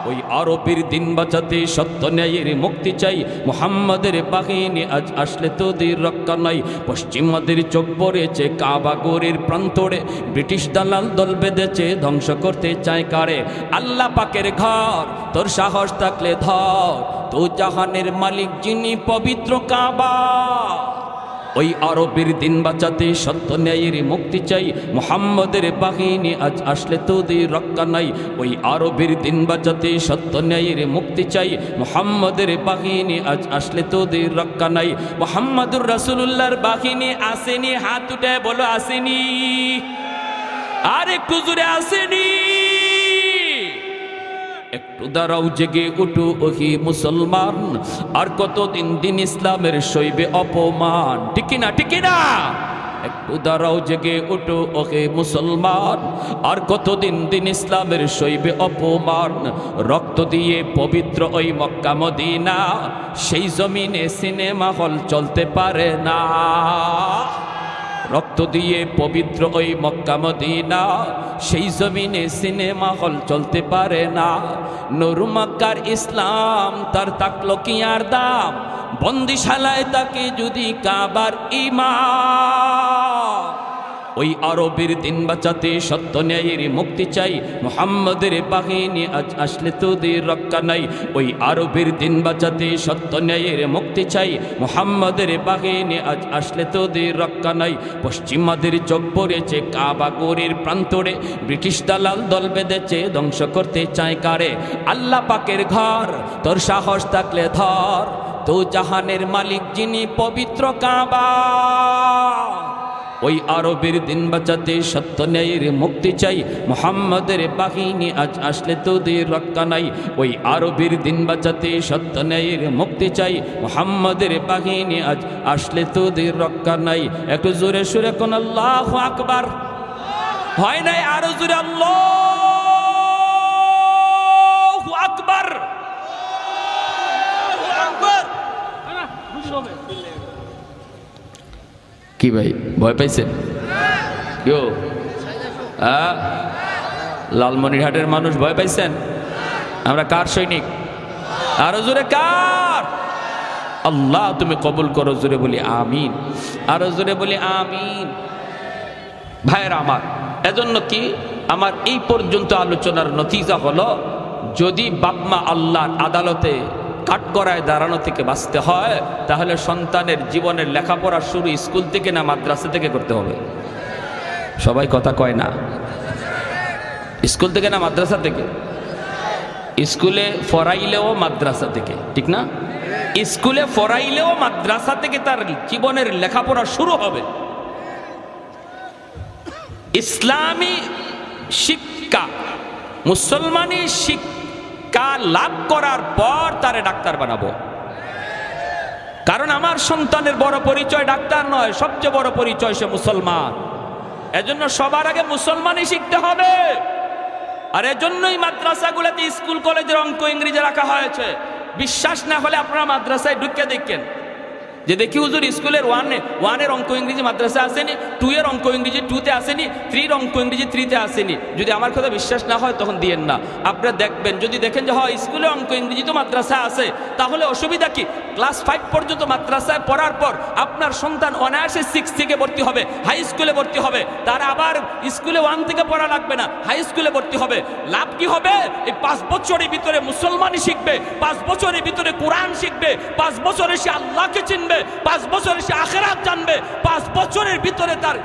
ওই আরবের দিন বাঁচাতে সত্য ন্যায়ের মুক্তি চাই, মুহাম্মদের বাহিনী আজ আসলে তোদের রক্ষা নাই। পশ্চিমাদের চোখ পড়েছে কাবা গড়ের প্রান্তরে, ব্রিটিশ দালাল দল বেঁধেছে ধ্বংস করতে চায় কারে। আল্লাহ পাকের ঘর তোর সাহস থাকলে ধর, তো জাহানের মালিক যিনি পবিত্র কাবা। ওই আরবের দিন বাঁচাতে সত্য ন্যায়ের মুক্তি চাই, মুহাম্মদের বাহিনী আজ আসলে তোদের রক্ষা নাই। ওই আরবের দিন বাঁচাতে সত্য ন্যায়ের মুক্তি চাই, মুহাম্মদের বাহিনী আজ আসলে তোদের রক্ষা নাই। মুহাম্মদুর রাসূলুল্লাহর বাহিনী আসেনি? হাত উঠে বলো আসেনি? আর একটু জোরে আসেনি? একটু দাঁড়াও জেগে উঠু ওহি মুসলমান, আর কতদিন দিন ইসলামের সইবে অপমান। ঠিক না ঠিক না? একটু দাঁড়াও জেগে উঠু ওহে মুসলমান, আর কতদিন দিন ইসলামের সইবে অপমান। রক্ত দিয়ে পবিত্র ওই মক্কা মদিনা, সেই জমিনে সিনেমা হল চলতে পারে না। রক্ত দিয়ে পবিত্র ওই মক্কা মদিনা, সেই জমিনে সিনেমা হল চলতে পারে না। নূর মক্কার ইসলাম তার তাকলো কি আর দাম, বন্দিশালায় তাকে যদি কাবার ইমাম। ওই আরবের দিন বাঁচাতে সত্য ন্যায়ের মুক্তি চাই, মুহাম্মদের বাহিনী আজ আসলে তোদের রক্ষা নাই। ওই আরবের দিন বাঁচাতে সত্য ন্যায়ের মুক্তি চাই, মুহাম্মদের বাহিনী আজ আসলে তোদের রক্ষা নাই। পশ্চিমাদের চোখ পড়েছে কাবা গড়ের প্রান্তরে, ব্রিটিশ দালাল দল বেঁধেছে ধ্বংস করতে চায় কারে। আল্লাহ পাকের ঘর তোর সাহস থাকলে ধর, তো জাহানের মালিক যিনি পবিত্র কাবা। ওই আরবের দিন বাঁচাতে সত্য ন্যায়ের মুক্তি চাই, মুহাম্মদের বাহিনী আজ আসলে তোদের রক্ষা নাই। ওই আরবের দিন বাঁচাতে সত্য ন্যায়ের মুক্তি চাই, মুহাম্মদের বাহিনী আজ আসলে তোদের রক্ষা নাই। একটু জোরে সুরে কোন আল্লাহু আকবার। হয় নাই আরো জোরে আল্লাহু আকবার। কি ভাই ভয় পাইছেন? কেউ লালমনিরহাটের মানুষ ভয় পাইছেন? আমরা কার সৈনিক? আরো জোরে কার? আল্লাহ তুমি কবুল করো, জোরে বলি আমিন। আরো জোরে বলি আমিন। ভাইয়েরা আমার, এজন্য কি আমার এই পর্যন্ত আলোচনার নতিজা হলো, যদি বাপমা আল্লাহর আদালতে কাঠগড়ায় দাঁড়ানো থেকে বাঁচতে হয়, তাহলে সন্তানের জীবনের লেখাপড়া শুরু স্কুল থেকে না মাদ্রাসা থেকে করতে হবে? সবাই কথা কয় না। স্কুল থেকে না মাদ্রাসা থেকে? স্কুলে ফরাইলেও মাদ্রাসা থেকে, ঠিক না? স্কুলে ফরাইলেও মাদ্রাসা থেকে তার জীবনের লেখাপড়া শুরু হবে। ইসলামী শিক্ষা, মুসলমানি শিক্ষা লাভ করার পর তারে ডাক্তার বানাবো। কারণ আমার সন্তানের বড় পরিচয় ডাক্তার নয়, সবচেয়ে বড় পরিচয় সে মুসলমান। এজন্য সবার আগে মুসলমানি শিখতে হবে। আর এজন্যই মাদ্রাসাগুলোতে স্কুল কলেজের অঙ্ক ইংরেজি রাখা হয়েছে। বিশ্বাস না হলে আপনারা মাদ্রাসায় ঢুকে দেখেন, যে দেখি হুজুর স্কুলের ওয়ানের অঙ্ক ইংরেজি মাদ্রাসা আসেনি, 2 এর অঙ্ক ইংরেজি 2-তে আসেনি, 3 এর অঙ্ক ইংরেজি 3-তে আসেনি। যদি আমার কথা বিশ্বাস না হয় তখন দিয়েন না। আপনারা দেখবেন, যদি দেখেন যে হয় স্কুলে অঙ্ক ইংরেজি তো মাদ্রাসা আছে, তাহলে অসুবিধা কি? ক্লাস 5 পর্যন্ত মাদ্রাসায় পড়ার পর আপনার সন্তান অনায়াসে 6 থেকে ভর্তি হবে, হাই স্কুলে ভর্তি হবে। তার আবার স্কুলে 1 থেকে পড়া লাগবে না, হাই স্কুলে ভর্তি হবে। লাভ কি হবে? এই 5 বছরের ভিতরে মুসলমানি শিখবে, 5 বছরের ভিতরে কোরআন শিখবে, 5 বছরে সে আল্লাহকে চিনবে, 5 বছরে সে আখিরাত জানবে, 5 বছরের ভিতরে তার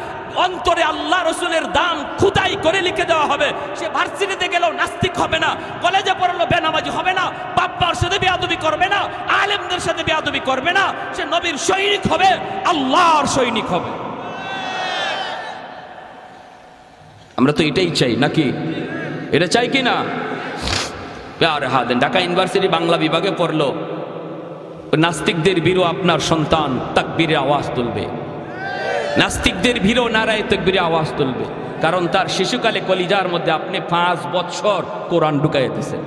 অন্তরে আল্লাহ রসুলের দাম খুদাই করে লিখে দেওয়া হবে। সে ভার্সিটিতে গেলেও নাস্তিক হবে না, কলেজে পড়লেও বেনামাজি হবে না, বাপ্পার সাথে বেয়াদবি করবে না, আলেমদের সাথে বেয়াদবি করবে না, সে নবীর সৈনিক হবে, আল্লাহর সৈনিক হবে। আমরা তো এটাই চাই নাকি? এটা চাই কি না? ঢাকা ইউনিভার্সিটি বাংলা বিভাগে পড়লো, নাস্তিকদের ভীরু আপনার সন্তান তাকবীরে আওয়াজ তুলবে, নাস্তিকদের ভীরু নারায়ে তাকবীরে আওয়াজ তুলবে, কারণ তার শিশুকালে কলিজার মধ্যে আপনি 5 বছর কোরআন ঢুকাইয়া দিয়েছেন।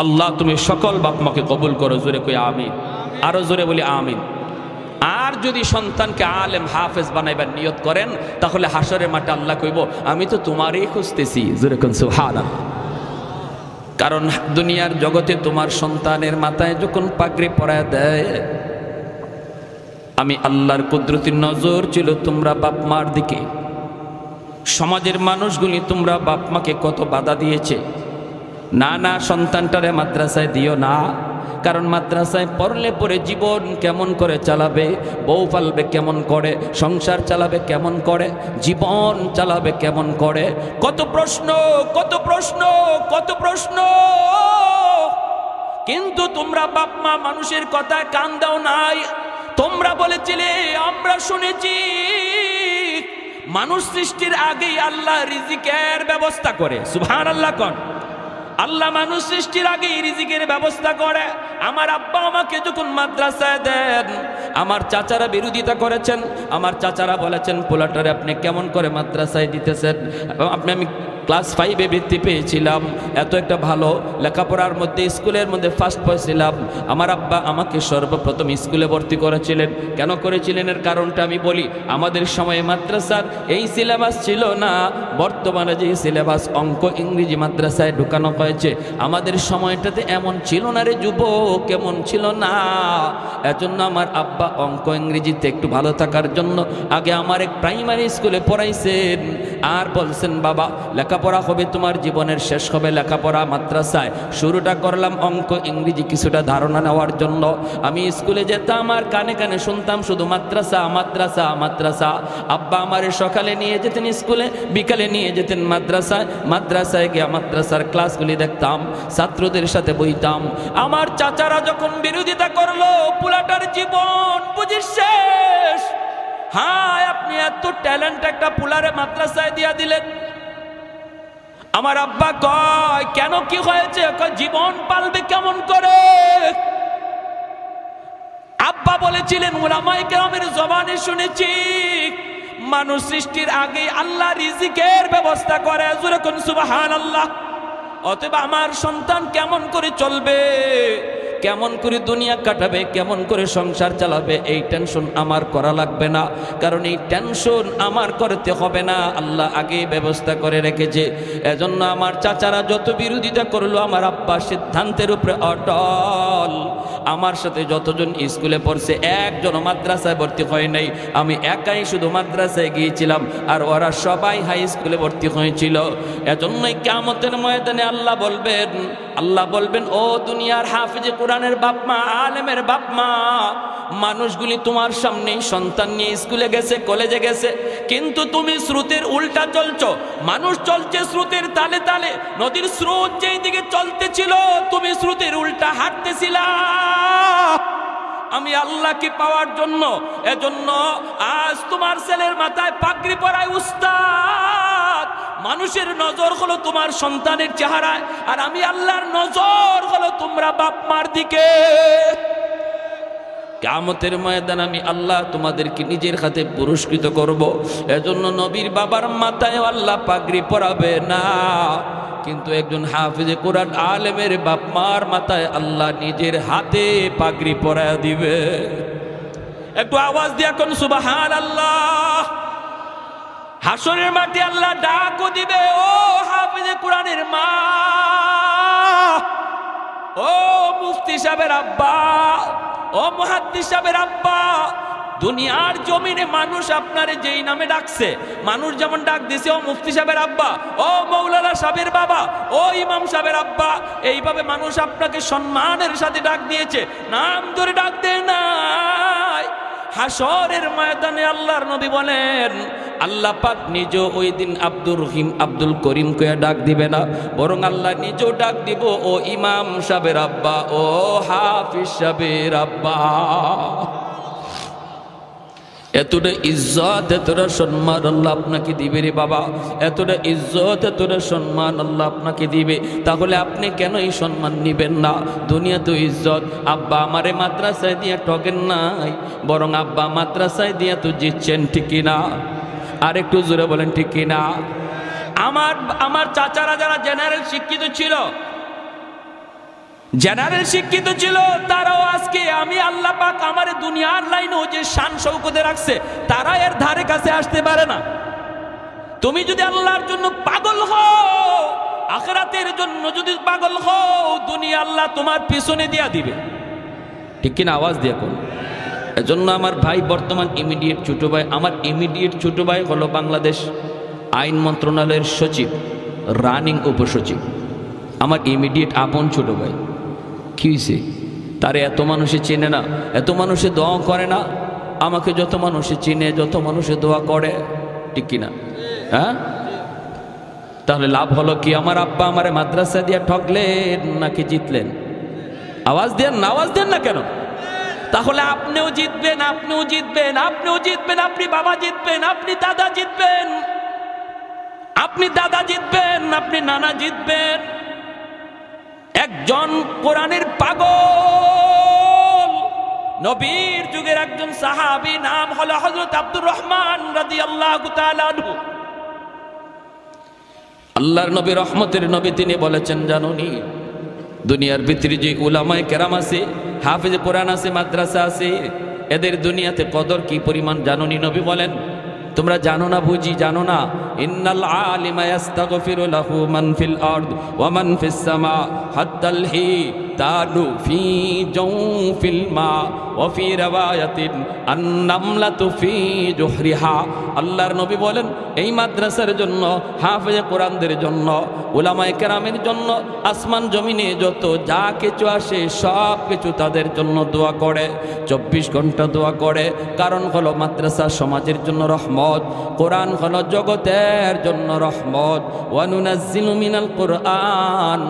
আল্লাহ তুমি সকল বাপ মাকে কবুল করো, জোরে কই আমিন, আরো জোরে বলি আমিন। আর যদি সন্তানকে আলেম হাফেজ বানাইবার নিয়ত করেন, তাহলে হাসরের মাঠে আল্লাহ কইব আমি তো তোমারই খুঁজতেছি, জোরে কোন সুবহানাল্লাহ। কারণ দুনিয়ার জগতে তোমার সন্তানের মাথায় যখন পাগড়ি পরায় দেয়, আমি আল্লাহর কুদরতির নজর ছিল তোমরা বাপ মার দিকে। সমাজের মানুষগুলি তোমরা বাপ মাকে কত বাধা দিয়েছে, না না সন্তানটারে মাদ্রাসায় দিও না, কারণ মাদ্রাসায় পড়লে পরে জীবন কেমন করে চালাবে, বউ পালবে কেমন করে, সংসার চালাবে কেমন করে, জীবন চালাবে কেমন করে, কত প্রশ্ন কত প্রশ্ন কত প্রশ্ন। কিন্তু তোমরা বাপ মা মানুষের কথায় কান দাও নাই। তোমরা বলেছিলে, আমরা শুনেছি মানুষ সৃষ্টির আগেই আল্লাহ রিজিকের ব্যবস্থা করে। সুবহানাল্লাহ কোন? আল্লাহ মানুষ সৃষ্টির আগেই রিজিকের ব্যবস্থা করে। আমার আব্বা আমাকে যখন মাদ্রাসায় দেন, আমার চাচারা বিরোধিতা করেছেন, আমার চাচারা বলেছেন পোলাটারে আপনি কেমন করে মাদ্রাসায় দিতেছেন, আমি ক্লাস 5-এ বৃত্তি পেয়েছিলাম, এত একটা ভালো লেখাপড়ার মধ্যে স্কুলের মধ্যে ফার্স্ট পেয়েছিলাম। আমার আব্বা আমাকে সর্বপ্রথম স্কুলে ভর্তি করেছিলেন। কেন করেছিলেন এর কারণটা আমি বলি। আমাদের সময়ে মাদ্রাসার এই সিলেবাস ছিল না, বর্তমানে যে সিলেবাস অঙ্ক ইংরেজি মাদ্রাসায় ঢুকানো হয়েছে, আমাদের সময়টাতে এমন ছিল না রে যুবক, কেমন ছিল না। এজন্য আমার আব্বা অঙ্ক ইংরেজিতে একটু ভালো থাকার জন্য আগে আমার এক প্রাইমারি স্কুলে পড়াইছেন, আর বলছেন বাবা লেখাপড়া হবে তোমার জীবনের শেষ হবে লেখাপড়া মাদ্রাসায়। শুরুটা করলাম অঙ্ক ইংরেজি কিছুটা ধারণা নেওয়ার জন্য। আমি স্কুলে যেতাম আর কানে কানে শুনতাম শুধু মাদ্রাসা মাদ্রাসা মাদ্রাসা। আব্বা আমারে সকালে নিয়ে যেতেন স্কুলে, বিকালে নিয়ে যেতেন মাদ্রাসায়। মাদ্রাসায় গিয়ে মাদ্রাসার ক্লাসগুলি দেখতাম, ছাত্রদের সাথে বইতাম। আমার চাচারা যখন বিরোধিতা করলো, পুলাটার জীবন বুঝি শেষ। হ্যাঁ, আপনি এত ট্যালেন্ট একটা পুলারে মাদ্রাসায় দিয়া দিলেন। আমার আব্বা কয় কেন, কি হয়েছে? জীবন পালবে কেমন করে? আব্বা বলেছিলেন, উলামায়ে কেরামের জবানে শুনেছি মানুষ সৃষ্টির আগে আল্লাহ রিজিকের ব্যবস্থা করে। জোরে কোন সুবহানাল্লাহ। অতএব আমার সন্তান কেমন করে চলবে, কেমন করে দুনিয়া কাটাবে, কেমন করে সংসার চালাবে, এই টেনশন আমার করা লাগবে না, কারণ এই টেনশন আমার করতে হবে না, আল্লাহ আগে ব্যবস্থা করে রেখেছে। এজন্য আমার চাচারা যত বিরোধিতা করলো, আমার আব্বা সিদ্ধান্তের উপরে অটল। আমার সাথে যতজন স্কুলে পড়ছে একজন মাদ্রাসায় ভর্তি হয় নাই, আমি একাই শুধু মাদ্রাসায় গিয়েছিলাম, আর ওরা সবাই হাই স্কুলে ভর্তি হয়েছিল। এজন্যই কিয়ামতের ময়দানে আল্লাহ বলবেন ও দুনিয়ার হাফিজে কোরআনের বাপ মা, আলেমের বাপ মা, মানুষগুলি তোমার সামনেই সন্তান নিয়ে স্কুলে গেছে, কলেজে গেছে, কিন্তু তুমি স্রোতের উল্টা চলছো। মানুষ চলছে স্রোতের তালে তালে, নদীর স্রোত যেই দিকে চলতেছিল তুমি স্রোতের উল্টা হাঁটতেছিলা। আমি আল্লাহকে পাওয়ার জন্য, এজন্য আজ তোমার ছেলের মাথায় পাগড়ি পরায় উস্তাদ। মানুষের নজর হলো তোমার সন্তানের চেহারায়, আর আমি আল্লাহর নজর হলো তোমরা বাপ মার দিকে। কিয়ামতের ময়দান আমি আল্লাহ তোমাদেরকে নিজের হাতে পুরস্কৃত করব। এজন্য নবীর বাবার মাথায় আল্লাহ পাগড়ি পরাবে না, কিন্তু একজন হাফিজে কোরআন আলেমের বাপ মার মাথায় আল্লাহ নিজের হাতে পাগড়ি পরায় দিবে। একটু আওয়াজ দিয়া কোন সুবহানাল্লাহ। হাসরের মাঠে আল্লাহ ডাকও দিবে, ও হাফিজে কোরআনের মা, ও মুফতি সাহেবের আব্বা, ও মুহাদ্দিস সাহেবের আব্বা। দুনিয়ার জমিনে মানুষ আপনারে যেই নামে ডাকছে, মানুষ যেমন ডাক দিছে ও মুফতি সাহেবের আব্বা, ও মৌলানা সাহেবের বাবা, ও ইমাম সাহেবের আব্বা, এইভাবে মানুষ আপনাকে সম্মানের সাথে ডাক দিয়েছে, নাম ধরে ডাক দেয় নাই। হাসরের ময়দানে আল্লাহর নবী বলেন, আল্লাহ পাক নিজেও ওই দিন আব্দুর রহিম আব্দুল করিম কয়ে ডাক দিবে না, বরং আল্লাহ নিজেও ডাক দিব ও ইমাম সাহেবের আব্বা, ও হাফিজ সাহেবের আব্বা। এতটা ইজ্জত এতটা সম্মান আল্লাহ আপনাকে দিবে রে বাবা, এতটা ইজ্জত এতটা সম্মান আল্লাহ আপনাকে দিবে। তাহলে আপনি কেন এই সম্মান নিবেন না? দুনিয়া তো ইজ্জত। আব্বা আমারে মাদ্রাসায় দিয়ে ঠকেন নাই, বরং আব্বা মাদ্রাসায় দিয়ে তো জিতছেন, ঠিক কিনা? আর একটু জোরে বলেন ঠিক কিনা? আমার চাচারা যারা জেনারেল শিক্ষিত ছিল, জেনারেল শিক্ষিত ছিল, তারাও আজকে আমি আল্লাহ পাক আমার দুনিয়ার লাইনে যে শান শৌকতে রাখছে, তারা এর ধারে কাছে আসতে পারে না। তুমি যদি আল্লাহর জন্য পাগল হও, আখিরাতের জন্য যদি পাগল হও, দুনিয়া আল্লাহ তোমার পিছনে দিয়া দিবে, ঠিক কিনা? আওয়াজ দিয়ে কোন? এজন্য আমার ভাই বর্তমান ইমিডিয়েট ছোট ভাই, আমার ইমিডিয়েট ছোট ভাই হলো বাংলাদেশ আইন মন্ত্রণালয়ের সচিব, রানিং উপসচিব, আমার ইমিডিয়েট আপন ছোট ভাই। কি হয়েছে? তারে এত মানুষে চেনে না, এত মানুষে দোয়া করে না। আমাকে যত মানুষে চিনে, যত মানুষে দোয়া করে, ঠিক কিনা? হ্যাঁ, তাহলে লাভ হলো কি? আমার আব্বা আমারে মাদ্রাসা দিয়ে ঠকলেন নাকি জিতলেন? আওয়াজ দেন না, আওয়াজ দেন না কেন? তাহলে আপনিও জিতবেন, আপনিও জিতবেন, আপনিও জিতবেন, আপনি বাবা জিতবেন, আপনি দাদা জিতবেন, আপনি দাদা জিতবেন, আপনি নানা জিতবেন। একজন কোরআনের পাগল নবীর যুগের একজন সাহাবী, নাম হলো হযরত আব্দুর রহমান রাদিয়াল্লাহু তাআলা আনহু। আল্লাহর নবী, রহমতের নবী, তিনি বলেছেন, জানোনি দুনিয়ার ভিতরে যে উলামায়ে কেরাম আছে, হাফেজ কোরআন আছে, মাদ্রাসা আছে, এদের দুনিয়াতে কদর কি পরিমাণ জানোনি? নবী বলেন, তোমরা জানো না, বুঝি জানো না? ইন্নাল আলিমা ইস্তাগফিরু লাহু মান ফিল আরদ ওয়া মান ফিস সামা হাত্তাল হিতানু ফি জাওফিল মা ওয়া ফি রাওয়ায়াতিন আন-নামলাতু ফি জুহরিহা। আল্লাহর নবী বলেন, এই মাদ্রাসার জন্য, হাফেজে কোরআনদের জন্য, উলামায়ে কেরামের জন্য আসমান জমিনে যত যা কিছু আসে সব কিছু তাদের জন্য দোয়া করে, 24 ঘন্টা দোয়া করে। কারণ হলো মাদ্রাসা সমাজের জন্য রহমত, কোরআন হলো জগতের জন্য রহমত। ওয়া নুনাজ্জিলু মিনাল কুরআন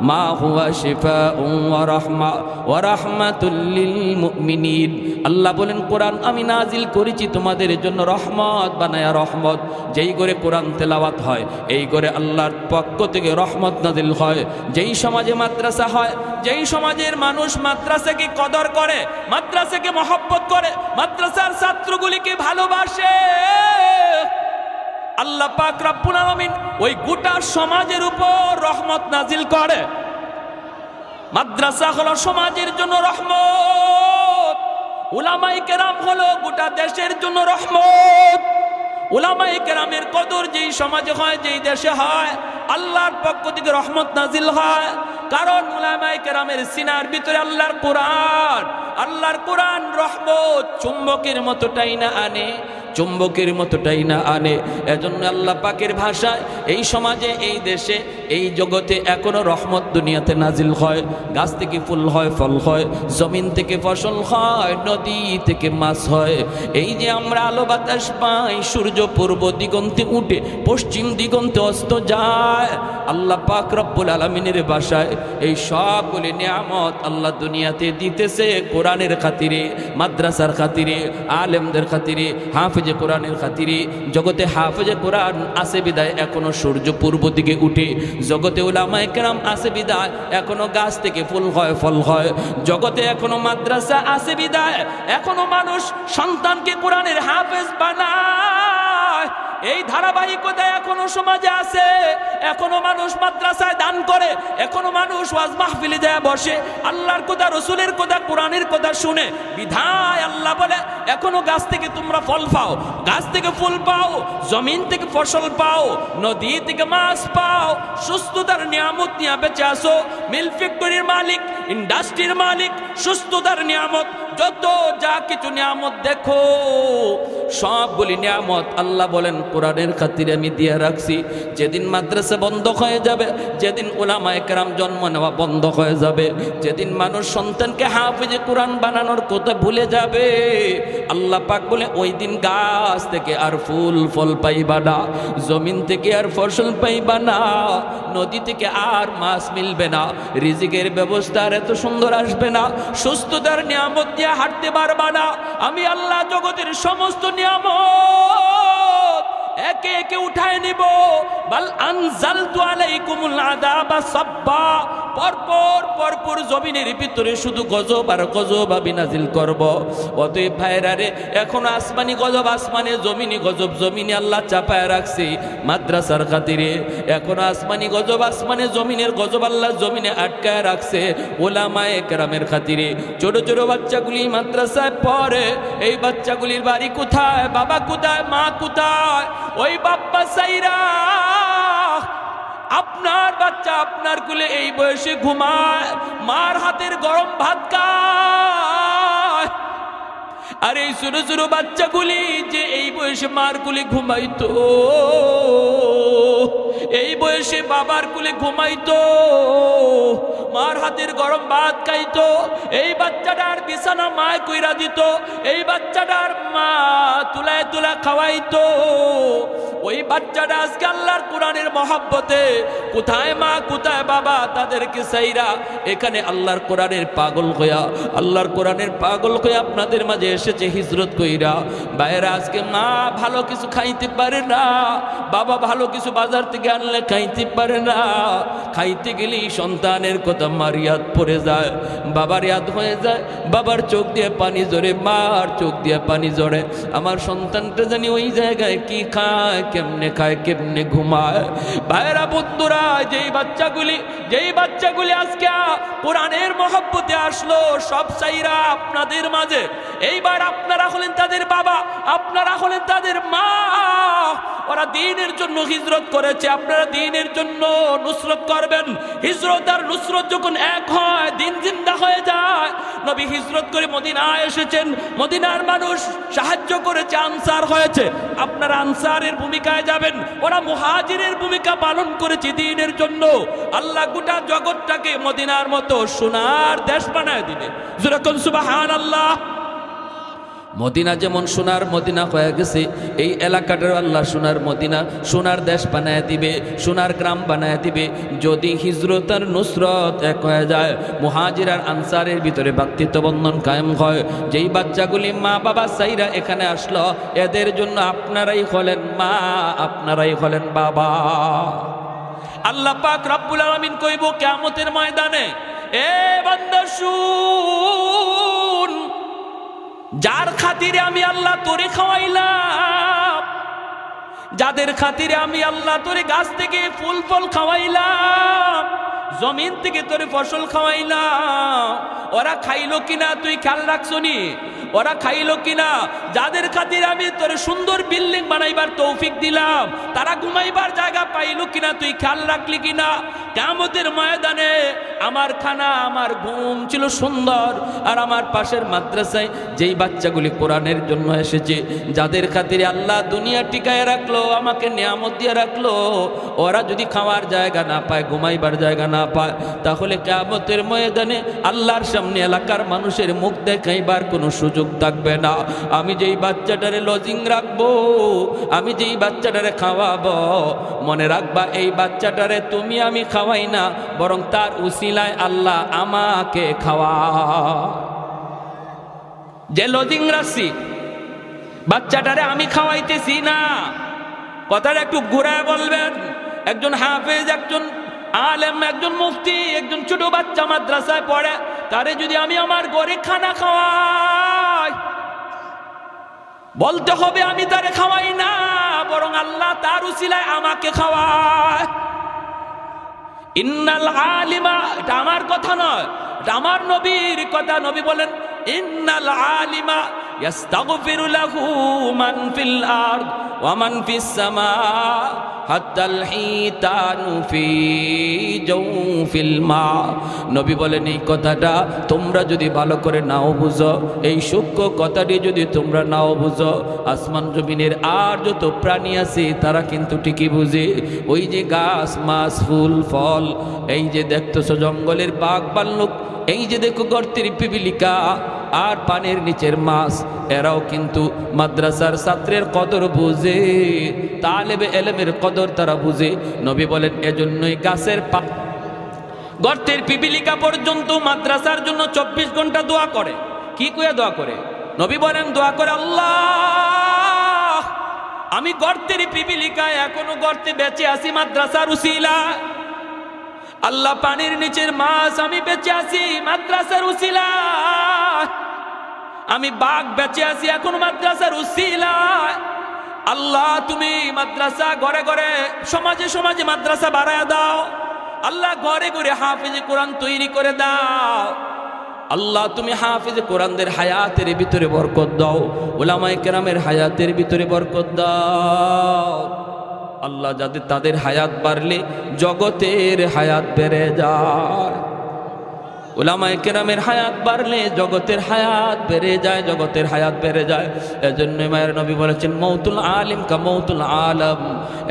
মা হুয়া শিফাউন ওয়া রাহমা ওয়া রাহমাতুল লিল মুমিনিন। আল্লাহ বলেন, কোরআন আমি নাজিল করেছি তোমাদের জন্য রহমত বানায়া রহমত। যেই করে কোরআন তেলাওয়াত হয়, এই করে আল্লাহর পক্ষ থেকে রহমত নাজিল হয়। যেই সমাজে মাদ্রাসা হয়, যেই সমাজের মানুষ মাদ্রাসাকে কদর করে, মাদ্রাসাকে মহব্বত করে, মাদ্রাসার ছাত্রগুলিকে ভালোবাসে, আল্লাহ পাক রব্বুল আলামিন ওই গোটা সমাজের উপর রহমত নাজিল করে। মাদ্রাসা হলো সমাজের জন্য রহমত, উলামায়ে কেরাম হলো গোটা দেশের জন্য রহমত। উলামায়ে কেরামের কদর যেই সমাজে হয়, যেই দেশে হয়, আল্লাহর পক্ষ থেকে রহমত নাজিল হয়। কারণ উলামায়ে কেরামের সিনার ভিতরে আল্লাহর কোরআন, আল্লাহর কোরআন রহমত চুম্বকের মতো টাইনা আনে, চুম্বকের মতো টাইনা আনে। এজন্য আল্লাহ পাকের ভাষায় এই সমাজে, এই দেশে, এই জগতে এখনো রহমত দুনিয়াতে নাজিল হয়। গাছ থেকে ফুল হয়, ফল হয়, জমিন থেকে ফসল হয়, নদী থেকে মাছ হয়। এই যে আমরা আলো বাতাস পাই, সূর্য পূর্ব দিগন্তে উঠে পশ্চিম দিগন্তে অস্ত যায়, আল্লাহ পাক রব্বুল আলামিনের ভাষায় এই সবগুলি নিয়ামত আল্লাহ দুনিয়াতে দিতেছে কোরআনের খাতিরে, মাদ্রাসার খাতিরে, আলেমদের খাতিরে, হাফেজে কোরআনের খাতিরে। জগতে হাফেজে কোরআন আছে বিদায় এখনো সূর্য পূর্ব দিকে উঠে, জগতে উলামায়ে কেরাম আছে বিদায় এখনো গাছ থেকে ফুল হয়, ফল হয়। জগতে এখনো মাদ্রাসা আছে বিদায় এখনো মানুষ সন্তানকে কোরআনের হাফেজ বানায়। এই ধারাবাহিকতা এখনো সমাজে আছে, এখনো মানুষ মাদ্রাসায় দান করে, এখনো মানুষ ওয়াজ মাহফিলে যায় বসে, আল্লাহর কথা, রসুলের কথা, কোরআনের কথা শুনে। বিধায় আল্লাহ বলে, এখনো গাছ থেকে তোমরা ফল পাও, গাছ থেকে ফুল পাও, জমিন থেকে ফসল পাও, নদী থেকে মাছ পাও, সুস্থতার নিয়ামত নিয়ে বেঁচে আসো। মিল ফ্যাক্টরির মালিক, ইন্ডাস্ট্রির মালিক, সুস্থতার নিয়ামত, যত যা কিছু নিয়ামত দেখো সবগুলি নিয়ামত আল্লাহ বলেন কোরআনের খাতিরে আমি দিয়ে রাখছি। যেদিন মাদ্রাসা বন্ধ হয়ে যাবে, যেদিন উলামায়ে কেরাম জন্ম নেওয়া বন্ধ হয়ে যাবে, যেদিন মানুষ সন্তানকে হাফেজে কোরআন বানানোর কথা ভুলে যাবে, আল্লাহ পাক বলে ওই দিন গাছ থেকে আর ফুল ফল পাইবা না, জমিন থেকে আর ফসল পাইবা না, নদী থেকে আর মাছ মিলবে না, রিজিকের ব্যবস্থা আর এত সুন্দর আসবে না, সুস্থতার নিয়ামত দিয়ে হাঁটতে পারবা না। আমি আল্লাহ জগতের সমস্ত নিয়ামত একে একে উঠায় নিব। বাল আনজালতু আলাইকুমুল আযাবা সাব্বা, পরপর জমিনের ভিতরে শুধু গজব আর গজব আমি নাজিল করব। অতএব ভাইরা রে, এখন আসমানি গজব আসমানে, জমিনি গজব জমিনে আল্লাহ চাপায় রাখছি মাদ্রাসার খাতিরে। এখন আসমানি গজব আসমানে, জমিনের গজব আল্লাহ জমিনে আটকায় রাখছে উলামায়ে কেরামের খাতিরে। ছোট ছোট বাচ্চাগুলি মাদ্রাসায় পড়ে, এই বাচ্চাগুলির বাড়ি কোথায়, বাবা কোথায়, মা কোথায়? ওই বাপ্পা সাইরা আপনার বাচ্চা আপনার কুলে এই বয়সে ঘুমায়, মার হাতের গরম ভাত খায়। আর এই ছোট ছোট বাচ্চাগুলি যে এই বয়সে মার কুলে ঘুমাইতো, এই বয়সে বাবার কুলে ঘুমাইতো, মার হাতের গরম ভাত খাইতো, এই বাচ্চাটার বিছানা মায় কইরা দিত, এই বাচ্চাটার মা তুলায় তুলা খাওয়াইতো। ওই বাচ্চাটা আজকে আল্লাহর কোরআনের মহব্বতে কোথায় মা কোথায় বাবা, তাদেরকে সাইরা এখানে আল্লাহর কোরআনের পাগল হইয়া, আল্লাহর কোরআনের পাগল হইয়া আপনাদের মাঝে এসেছে হিজরত কইরা। বাইরে আজকে মা ভালো কিছু খাইতে পারে না, বাবা ভালো কিছু বাজার থেকে আনলে খাইতে পারে না, খাইতে গেলেই সন্তানের কথা মার ইয়াদ পড়ে যায়, বাবার ইয়াদ হয়ে যায়, বাবার চোখ দিয়ে পানি ঝরে, মার চোখ দিয়ে পানি ঝরে। আমার সন্তানটা জানি ওই জায়গায় কি খায়, কেমনে খায়, কেমনে ঘুমায়। ভাইরা বন্ধুরা, যেই বাচ্চাগুলি আজকে কোরআনের মহব্বতে আসলো, সব চাইরা আপনাদের মাঝে, এইবার আপনারা হলেন তাদের বাবা, আপনারা হলেন তাদের মা। ওরা দ্বীনের জন্য হিজরত করেছে, আপনারা দ্বীনের জন্য নুসরত করবেন। হিজরত আর নুসরত যখন এক হয়, দিন জিন্দা হয়ে যায়। নবী হিজরত করে মদিনায় এসেছেন, মদিনার মানুষ সাহায্য করেছে, আনসার হয়েছে, আপনারা আনসারের ভূমিকায় যাবেন। ওরা মুহাজিরের ভূমিকা পালন করেছে দ্বীনের জন্য। আল্লাহ গোটা জগৎটাকে মদিনার মতো সোনার দেশ বানায় দিবে। যেরকম সুবহানাল্লাহ। মদিনা যেমন সোনার মদিনা হয়ে গেছে, এই এলাকাটার আল্লাহ সোনার মদিনা, সোনার দেশ বানায় দিবে, সোনার গ্রাম বানায় দিবে। যদি হিজরত আর নুসরত এক হয়ে যায়, মুহাজির আর আনসারের ভিতরে ভ্রাতৃত্ব বন্ধন কায়েম হয়। যেই বাচ্চাগুলি মা বাবা সাইরা এখানে আসলো, এদের জন্য আপনারাই হলেন মা, আপনারাই হলেন বাবা। আল্লাহ পাক রব্বুল আলামিন কইব কিয়ামতের ময়দানে, এ বান্দা শুন, যার খাতিরে আমি আল্লাহ তোরে খাওয়াইলাম, যাদের খাতিরে আমি আল্লাহ তোরে গাছ থেকে ফুল ফল খাওয়াইলাম, জমিন থেকে তোরে ফসল খাওয়াইলাম, ওরা খাইলো কিনা তুই খেয়াল রাখছো নি? ওরা খাইলো কিনা? যাদের খাতিরে আমি তোরে সুন্দর বিল্ডিং বানাইবার তৌফিক দিলাম, তারা ঘুমাইবার জায়গা পাইলো কিনা তুই খেয়াল রাখলি কিনা? কিয়ামতের ময়দানে আমার খানা আমার ঘুম ছিল সুন্দর, আর আমার পাশের মাদ্রাসায় যেই বাচ্চাগুলি কোরআনের জন্য এসেছে, যাদের খাতিরে আল্লাহ দুনিয়া টিকায় রাখলো, আমাকে নিয়ামত দিয়ে রাখলো, ওরা যদি খাওয়ার জায়গা না পায়, ঘুমাইবার জায়গা না পায়, তাহলে কিয়ামতের ময়দানে আল্লাহর সামনে এলাকার মানুষের মুখ দেখাইবার কোনো সুযোগ থাকবে না। আমি যেই বাচ্চাটারে লজিং রাখবো, আমি যেই বাচ্চাটারে খাওয়াবো, মনে রাখবা এই বাচ্চাটারে তুমি আমি খাওয়াই না, বরং তার উসিলায় আল্লাহ আমাকে খাওয়া। যে লজিং রাখছি, বাচ্চাটারে আমি খাওয়াইতেছি না, কথাটা একটু ঘুরায় বলবেন। একজন হাফেজ, একজন আলেম, একজন মুফতি, একজন ছোট বাচ্চা মাদ্রাসায় পড়ে, তারে যদি আমি আমার ঘরে খানা খাওয়াই, বলতে হবে আমি তারে খাওয়াই না, বরং আল্লাহ তার উসিলায় আমাকে খাওয়ায়। ইন্নাল আলিমা, এটা আমার কথা নয়, এটা আমার নবীর কথা। নবী বলেন ইন্নাল আলিমা ইয়াস্তাগফিরু লাহু মান ফিল আরদ ওয়া মান ফিস সামা হাত্তাল হিতানু ফি জাওফিল মা। নবী বলেন এই কথাটা তোমরা যদি ভালো করে নাও বুঝো, এই সূক্ষ্ম কথাটি যদি তোমরা নাও বুঝো, আসমান জমিনের আর যত প্রাণী আছে তারা কিন্তু ঠিকই বুঝে। ওই যে গাছ মাছ ফুল ফল, এই যে দেখতেছো জঙ্গলের বাঘ ভাল্লুক, এই যে দেখো গর্তের পিপিলিকা আর পানির নিচের মাছ, এরাও কিন্তু মাদ্রাসার ছাত্রের কদর বুঝে, তালেবে এলেমের কদর তারা বুঝে। নবী বলেন এজন্যই গাছের গর্তের পিপিলিকা পর্যন্ত মাদ্রাসার জন্য 24 ঘন্টা দোয়া করে। কি কইয়া দোয়া করে? নবী বলেন দোয়া করে, আল্লাহ আমি গর্তের পিপিলিকায় এখনো গর্তে বেঁচে আছি মাদ্রাসার উসিলা। আল্লাহ পানির নিচের মাছ আমি বেঁচে আছি মাদ্রাসার উসিলা। আমি বাঘ বেঁচে আছি এখন মাদ্রাসার উসিলা। আল্লাহ তুমি মাদ্রাসা ঘরে ঘরে সমাজে সমাজে মাদ্রাসা বাড়ায় দাও। আল্লাহ ঘরে ঘরে হাফেজে কোরআন তৈরি করে দাও। আল্লাহ তুমি হাফেজে কোরআনদের হায়াতের ভিতরে বরকত দাও, উলামায়ে কেরামের হায়াতের ভিতরে বরকত দাও। আল্লাহ যাদের তাদের হায়াত বাড়লে জগতের হায়াত বেড়ে যায়। উলামায়ে কেরামের হায়াত বাড়লে জগতের হায়াত বেড়ে যায়, জগতের হায়াত বেড়ে যায়। এজন্য মায়ের নবী বলেছেন মৌতুল আলিম কা মৌতুল আলম।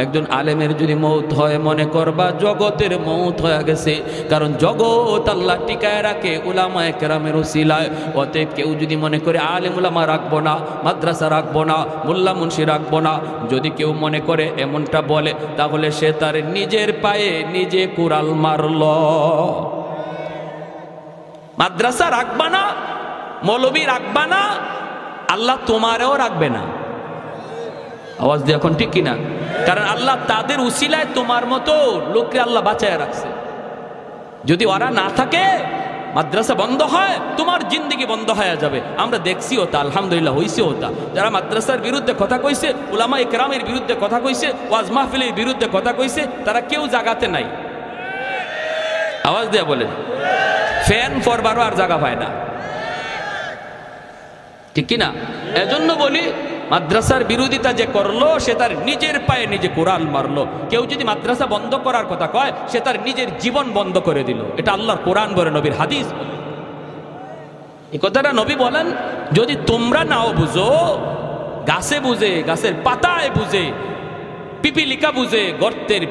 একজন আলেমের যদি মৌত হয় মনে করবা জগতের মৌত হয়ে গেছে, কারণ জগৎ আল্লাহ টিকায় রাখে উলামায়ে কেরামের উসিলায়। অতএব কেউ যদি মনে করে আলেম উলামা রাখবো না, মাদ্রাসা রাখবো না, মোল্লা মুন্সি রাখবো না, যদি কেউ মনে করে এমনটা বলে, তাহলে সে তার নিজের পায়ে নিজে কুড়াল মারল। মাদ্রাসা রাখবা না, মৌলবী রাখবা না, আল্লাহ তোমারেও রাখবে না। আওয়াজ দিয়ে এখন ঠিক কিনা? কারণ আল্লাহ তাদের উসিলায় তোমার মতো লোককে আল্লাহ বাঁচায় রাখছে। যদি ওরা না থাকে, মাদ্রাসা বন্ধ হয়, তোমার জিন্দেগি বন্ধ হয়ে যাবে। আমরা দেখছি ওটা, আলহামদুলিল্লাহ হইছে ওটা। যারা মাদ্রাসার বিরুদ্ধে কথা কইছে, উলামায়ে কেরামের বিরুদ্ধে কথা কইছে, ওয়াজ মাহফিলের বিরুদ্ধে কথা কইছে, তারা কেউ জাগাতে নাই। আওয়াজ দিয়ে বলেন, ফ্যান পরবারও আর জায়গা পায় না, ঠিক কিনা? এজন্য বলি মাদ্রাসার বিরোধিতা যে করলো সে তার নিজের পায়ে নিজে কোরআন মারলো। কেউ যদি মাদ্রাসা বন্ধ করার কথা কয়, সে তার নিজের জীবন বন্ধ করে দিল। এটা আল্লাহর কোরআন বলে, নবীর হাদিস বলে। এই কথাটা নবী বলেন, যদি তোমরা নাও বুঝো, গাছে বুঝে, গাছের পাতায় বুঝে, পিপিলিকা বুঝে, গর্তের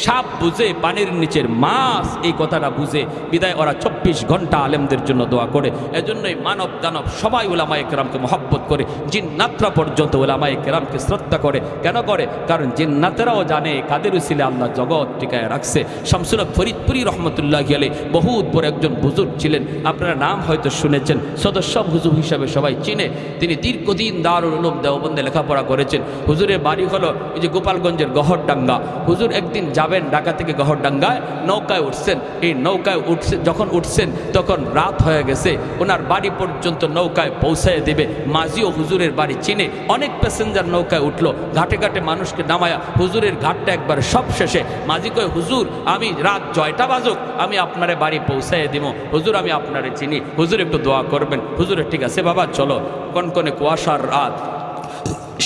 সাপ বুঝে, পানির নিচের মাছ এই কথাটা বুঝে, বিদায় ওরা 24 ঘন্টা আলেমদের জন্য দোয়া করে। এজন্যই মানব দানব সবাই উলামায়ে কেরামকে মহব্বত করে, জিন্নাতরা পর্যন্ত উলামায়ে কেরামকে শ্রদ্ধা করে। কেন করে? কারণ জিন্নাতেরাও জানে কাদের উসিলে আল্লাহ জগৎ টিকায় রাখছে। শামসুল হক ফরিদপুরি রহমতুল্লাহি আলাইহি বহুত বড় একজন বুজুর্গ ছিলেন, আপনারা নাম হয়তো শুনেছেন, সদস্য হুজুর হিসাবে সবাই চিনে। তিনি দীর্ঘদিন দারুল উলুম দেওবন্দে লেখাপড়া করেছেন। হুজুরের বাড়ি হলো এই যে গোপালগঞ্জের গহরডাঙ্গা। হুজুর একদিন যাবেন ঢাকা থেকে গহরডাঙ্গায়, নৌকায় উঠছেন। এই নৌকায় যখন উঠছেন তখন রাত হয়ে গেছে। ওনার বাড়ি পর্যন্ত নৌকায় পৌঁছায় দেবে। মাঝিও হুজুরের বাড়ি চিনে, অনেক প্যাসেঞ্জার নৌকায় উঠলো, ঘাটে ঘাটে মানুষকে নামায়া হুজুরের ঘাটটা একবার সব শেষে মাঝি কয়, হুজুর আমি রাত 6টা বাজুক আমি আপনারে বাড়ি পৌঁছায় দিব, হুজুর আমি আপনারে চিনি, হুজুর একটু দোয়া করবেন। হুজুরের ঠিক আছে বাবা চলো। কনকনে কুয়াশার রাত,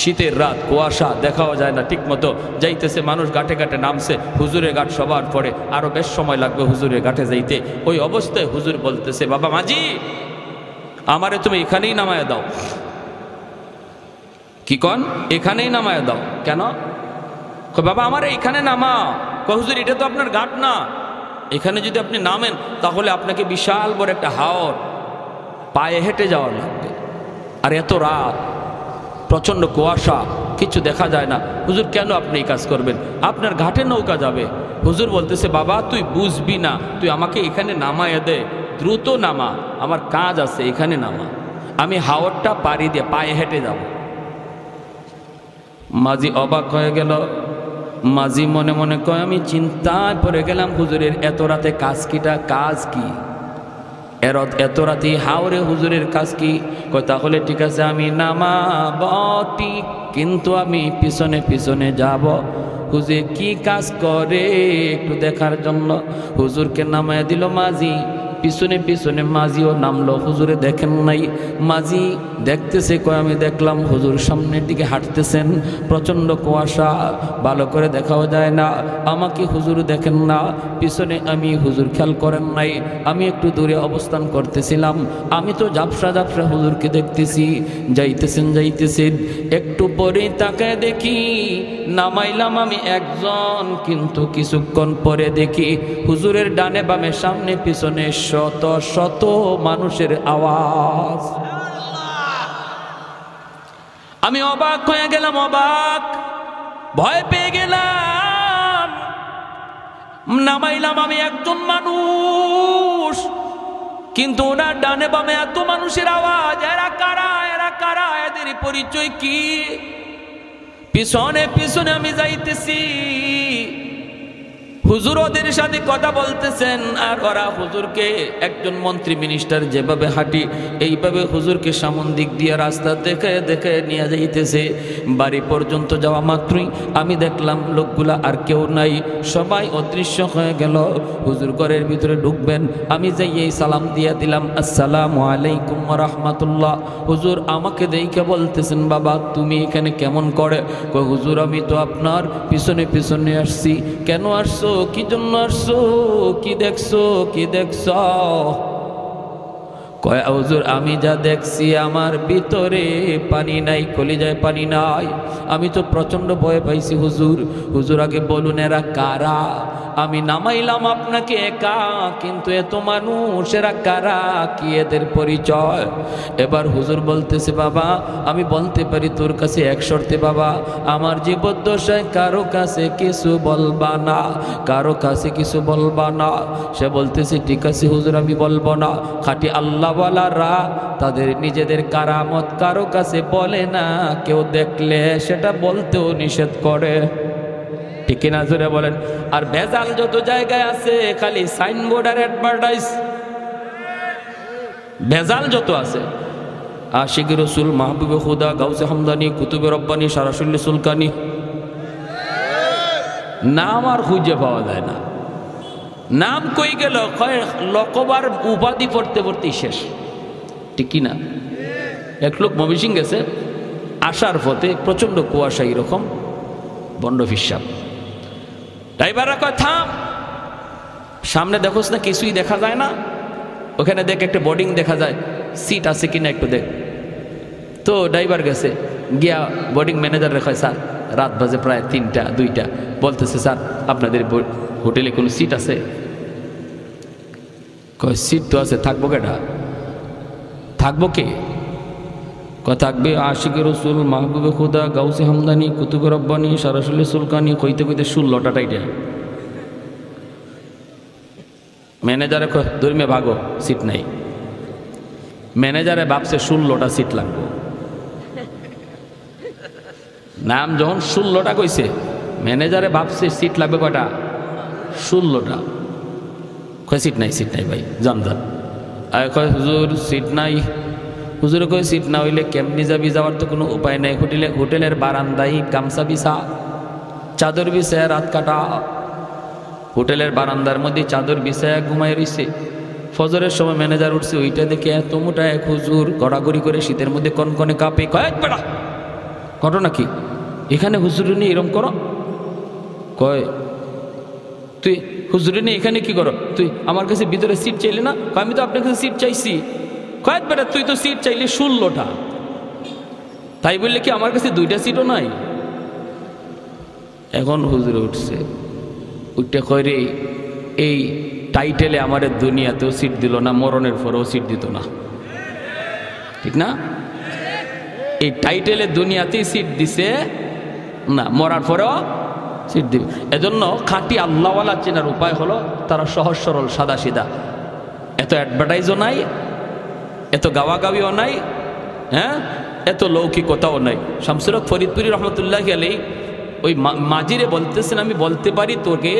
শীতের রাত, কুয়াশা, দেখাও যায় না ঠিক মতো। যাইতেছে মানুষ, ঘাটে ঘাটে নামছে। হুজুরের ঘাট সবার পরে, আরো বেশ সময় লাগবে হুজুরের ঘাটে যাইতে। ওই অবস্থায় হুজুর বলতেছে, বাবা মাঝি আমারে তুমি এখানেই নামায় দাও। কি কন? এখানেই নামায় দাও। কেন? বাবা আমারে এখানে নামা। হুজুর এটা তো আপনার ঘাট না, এখানে যদি আপনি নামেন তাহলে আপনাকে বিশাল বড় একটা হাওর পায়ে হেঁটে যাওয়ার লাগবে, আর এত রাত, প্রচন্ড কুয়াশা, কিছু দেখা যায় না। হুজুর কেন আপনি এই কাজ করবেন? আপনার ঘাটে নৌকা যাবে। হুজুর বলতেছে, বাবা তুই বুঝবি না, তুই আমাকে এখানে নামায় দে, দ্রুত নামা, আমার কাজ আছে, এখানে নামা, আমি হাওরটা পাড়ি দিয়ে পায়ে হেঁটে যাব। মাঝি অবাক হয়ে গেল। মাঝি মনে মনে কয়, আমি চিন্তায় পড়ে গেলাম, হুজুরের এত রাতে কাজ কিটা, কাজ কি এত রাতে হাওরে হুজুরের কাজ কি? কয় তাহলে ঠিক আছে আমি নামাব ঠিক, কিন্তু আমি পিছনে পিছনে যাব। হুজুর কি কাজ করে একটু দেখার জন্য হুজুরকে নামায় দিল মাঝি। পিছনে পিছনে মাঝিও নামলো, হুজুরে দেখেন নাই। মাঝি দেখতেছে, কয় আমি দেখলাম হুজুর সামনের দিকে হাঁটতেছেন, প্রচণ্ড কুয়াশা, ভালো করে দেখাও যায় না, আমাকে হুজুর দেখেন না, পিছনে আমি হুজুর খেয়াল করেন নাই, আমি একটু দূরে অবস্থান করতেছিলাম, আমি তো ঝাপসা ঝাপসা হুজুরকে দেখতেছি, যাইতেছেন যাইতেছেন, একটু পরে তাকায় দেখি নামাইলাম আমি একজন, কিন্তু কিছুক্ষণ পরে দেখি হুজুরের ডানে বামে সামনে পিছনে শত শত মানুষের আওয়াজ। আমি অবাক হয়ে গেলাম, অবাক, ভয় পেয়ে গেলাম। নামাইলাম আমি একজন মানুষ, কিন্তু ওনার ডানে বামে এত মানুষের আওয়াজ, এরা কারা, এরা কারা, এদের পরিচয় কি? পিছনে পিছনে আমি যাইতেছি, হুজুর ওদের সাথে কথা বলতেছেন, আর ওরা হুজুরকে, একজন মন্ত্রী মিনিস্টার যেভাবে হাঁটি এইভাবে হুজুরকে সামন দিক দিয়ে রাস্তা দেখে দেখে নিয়ে যাইতেছে। বাড়ি পর্যন্ত যাওয়া মাত্রই আমি দেখলাম লোকগুলা আর কেউ নাই, সবাই অদৃশ্য হয়ে গেল। হুজুর ঘরের ভিতরে ঢুকবেন, আমি যাই এই সালাম দিয়ে দিলাম, আসসালামু আলাইকুম ওয়া রাহমাতুল্লাহ। হুজুর আমাকে দেখে বলতেছেন, বাবা তুমি এখানে কেমন করে? কই হুজুর আমি তো আপনার পিছনে পিছনে আসছি। কেন আসছো, কি জন্য আসছো, কি দেখছো, কি দেখছ? কয় হুজুর আমি যা দেখছি আমার ভিতরে পানি নাই, কলিজায় পানি নাই, আমি তো প্রচন্ড ভয় পাইছি হুজুর। হুজুর আগে বলুন এরা কারা? আমি নামাইলাম আপনাকে একা, কিন্তু এত মানুষ, এরা কারা, কি এদের পরিচয়? এবার হুজুর বলতেছে, বাবা আমি বলতে পারি তোর কাছে এক শর্তে, বাবা আমার জীবদ্দশায় কারো কাছে কিছু বলবা না, কারো কাছে কিছু বলবা না। সে বলতেছে ঠিক আছে হুজুর আমি বলবো না। খাঁটি আল্লাহওয়ালারা তাদের নিজেদের কারামত কারো কাছে বলে না, কেউ দেখলে সেটা বলতেও নিষেধ করে, ঠিক না জোরে বলেন? আর ভেজাল যত জায়গায় আছে খালি সাইনবোর্ড আর অ্যাডভার্টাইজ, ভেজাল যত আছে, আশিক রসুল, মাহবুবে খুদা, গাউসে হামদানি, কুতুবে রব্বানি, সারাসুল্লি সুলকানি, নাম আর খুঁজে পাওয়া যায় না। নাম কই গেল, লকবার উপাধি পড়তে পড়তেই শেষ, ঠিক কি না? এক লোক ময়মনসিংহ গেছে, আসার পথে প্রচন্ড কুয়াশা, এরকম বন্ড ফিসাব, ড্রাইভাররা কয় থাম, সামনে দেখোস না কিছুই দেখা যায় না, ওখানে দেখ একটা বোর্ডিং দেখা যায়, সিট আছে কিনা একটু দেখ। তো ড্রাইভার গেছে, গিয়া বোর্ডিং ম্যানেজার রেখায়, স্যার রাত বাজে প্রায় 3টা 2টা, বলতেছে স্যার আপনাদের হোটেলে কোনো সিট আছে? কয় সিট তো আছে, থাকবো কেটা, থাকবো কে? থাকবে আশিক রসুল, মাহবুবে খুদা, গাউসে হামদানি, কুতুবে রব্বানি, সারাসুল্লি সুলকানি, কইতে কইতে 16টা টাইটে। ম্যানেজারে ধর্মে ভাগো, সিট নাই। ম্যানেজারে ভাবছে 16টা সিট লাগবে, নাম যখন 16টা কইছে, ম্যানেজারে ভাবছে সিট লাগবে কয়টা? 16টা। কয় সিট নাই, সিট নাই ভাই, যান যান। আর কয় হুজুর সিট নাই। হুজুরে কয় সিট না হইলে কেমনি যাবি, যাওয়ার তো কোনো উপায় নাই। হোটেলের বারান্দায় গামছা বিছা, চাদর বিছায় রাত কাটা, হোটেলের বারান্দার মধ্যে চাদর বিছায় ঘুমায় রইছে। ফজরের সময় ম্যানেজার উঠছে, ওইটা দেখে এত মোটা এক হুজুর গড়াগড়ি করে শীতের মধ্যে কনকনে কাঁপে। কয়েক বেড়া ঘটনা কি, এখানে হুজুরে নিয়ে এরম করো? কয় তুই হুজুরে নিয়ে এখানে কি করো? তুই আমার কাছে ভিতরে সিট চাইলি না? আমি তো আপনার কাছে সিট চাইছি। কয়েক বেটা তুই তো সিট চাইলি 16টা, তাই বললে কি আমার কাছে 2টা সিটও নাই? এখন হুজুরে উঠছে, উঠতে কয় রে এই টাইটেলে আমার দুনিয়াতেও সিট দিল না, মরণের পরেও সিট দিত না, ঠিক না? এই টাইটেলে দুনিয়াতেই সিট দিছে না, মরার পরেও সিট দিবে। এজন্য খাঁটি আল্লাহওয়ালা চেনার উপায় হলো তারা সহজ সরল সাদা সিধা, এত অ্যাডভার্টাইজও নাই, এত গাওয়াগাওয়িও নাই, হ্যাঁ এত লৌকিকতাও নাই। শামসুল হক ফরিদপুরি রহমতুল্লাহ আলাইহি ওই মাজিরে বলতেছেন, আমি বলতে পারি তোকে,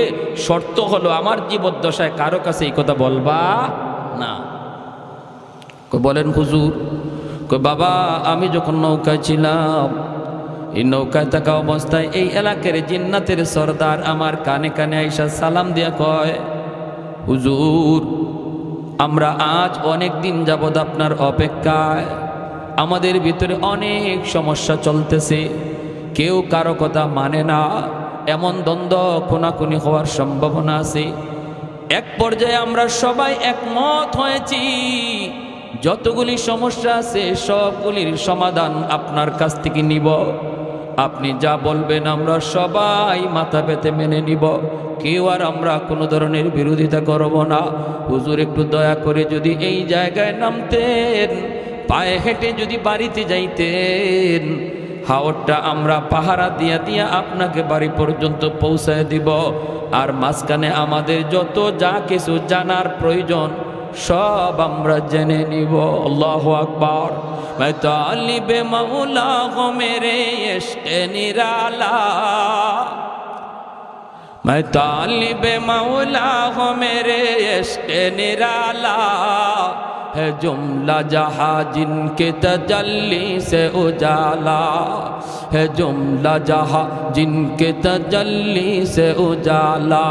শর্ত হলো আমার জীবদ্দশায় কারো কাছে এই কথা বলবা না। বলেন হুজুর? বাবা আমি যখন নৌকায় ছিলাম, এই নৌকায় থাকা অবস্থায় এই এলাকার জিন্নাতের সর্দার আমার কানে কানে আইসা সালাম দিয়া কয়, হুজুর আমরা আজ অনেক দিন যাবৎ আপনার অপেক্ষায়। আমাদের ভিতরে অনেক সমস্যা চলতেছে, কেউ কারো কথা মানে না, এমন দ্বন্দ্ব খুনাখুনি হওয়ার সম্ভাবনা আছে। এক পর্যায়ে আমরা সবাই একমত হয়েছি, যতগুলি সমস্যা আছে সবগুলির সমাধান আপনার কাছ থেকে নিব। আপনি যা বলবেন আমরা সবাই মাথা পেতে মেনে নিব, কেউ আর আমরা কোনো ধরনের বিরোধিতা করব না। হুজুর একটু দয়া করে যদি এই জায়গায় নামতেন, পায়ে হেঁটে যদি বাড়িতে যাইতেন, হাওরটা আমরা পাহারা দিয়া দিয়া আপনাকে বাড়ি পর্যন্ত পৌঁছায় দিব। আর মাঝখানে আমাদের যত যা কিছু জানার প্রয়োজন সব আমরা জেনে নিব। আল্লাহু আকবার। मैं तालिब मौला हो मेरे इश्क़ निराला, मैं तालिब मौला हो मेरे इश्क़ निराला, है जुमला जहाँ जिनके तजल्ली से उजाला, है जुमला जहाँ जिनके तजल्ली से उजाला,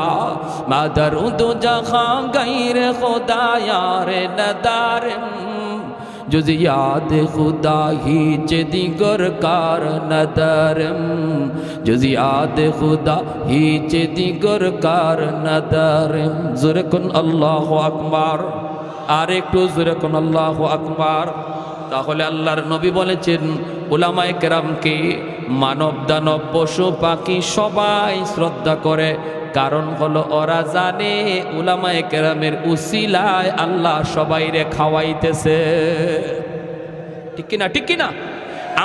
मैं दरूद जहाँ गैर खुदा यार नदारम, जुज़ याद खुदा ही दिगर कार नदरम, जुज़ याद खुदा ही दिगर कार नदरम। ज़ोरे कुन अल्लाहु अकबर। আর একটু জোরে কোন আল্লাহু আকবার। তাহলে আল্লাহর নবী বলেছেন উলামায়ে কেরামকে মানব দানব পশু পাখি সবাই শ্রদ্ধা করে, কারণ হলো ওরা জানে উলামায়ে কেরামের উসিলায় আল্লাহ সবাইরে খাওয়াইতেছে। ঠিক কিনা? ঠিক কিনা?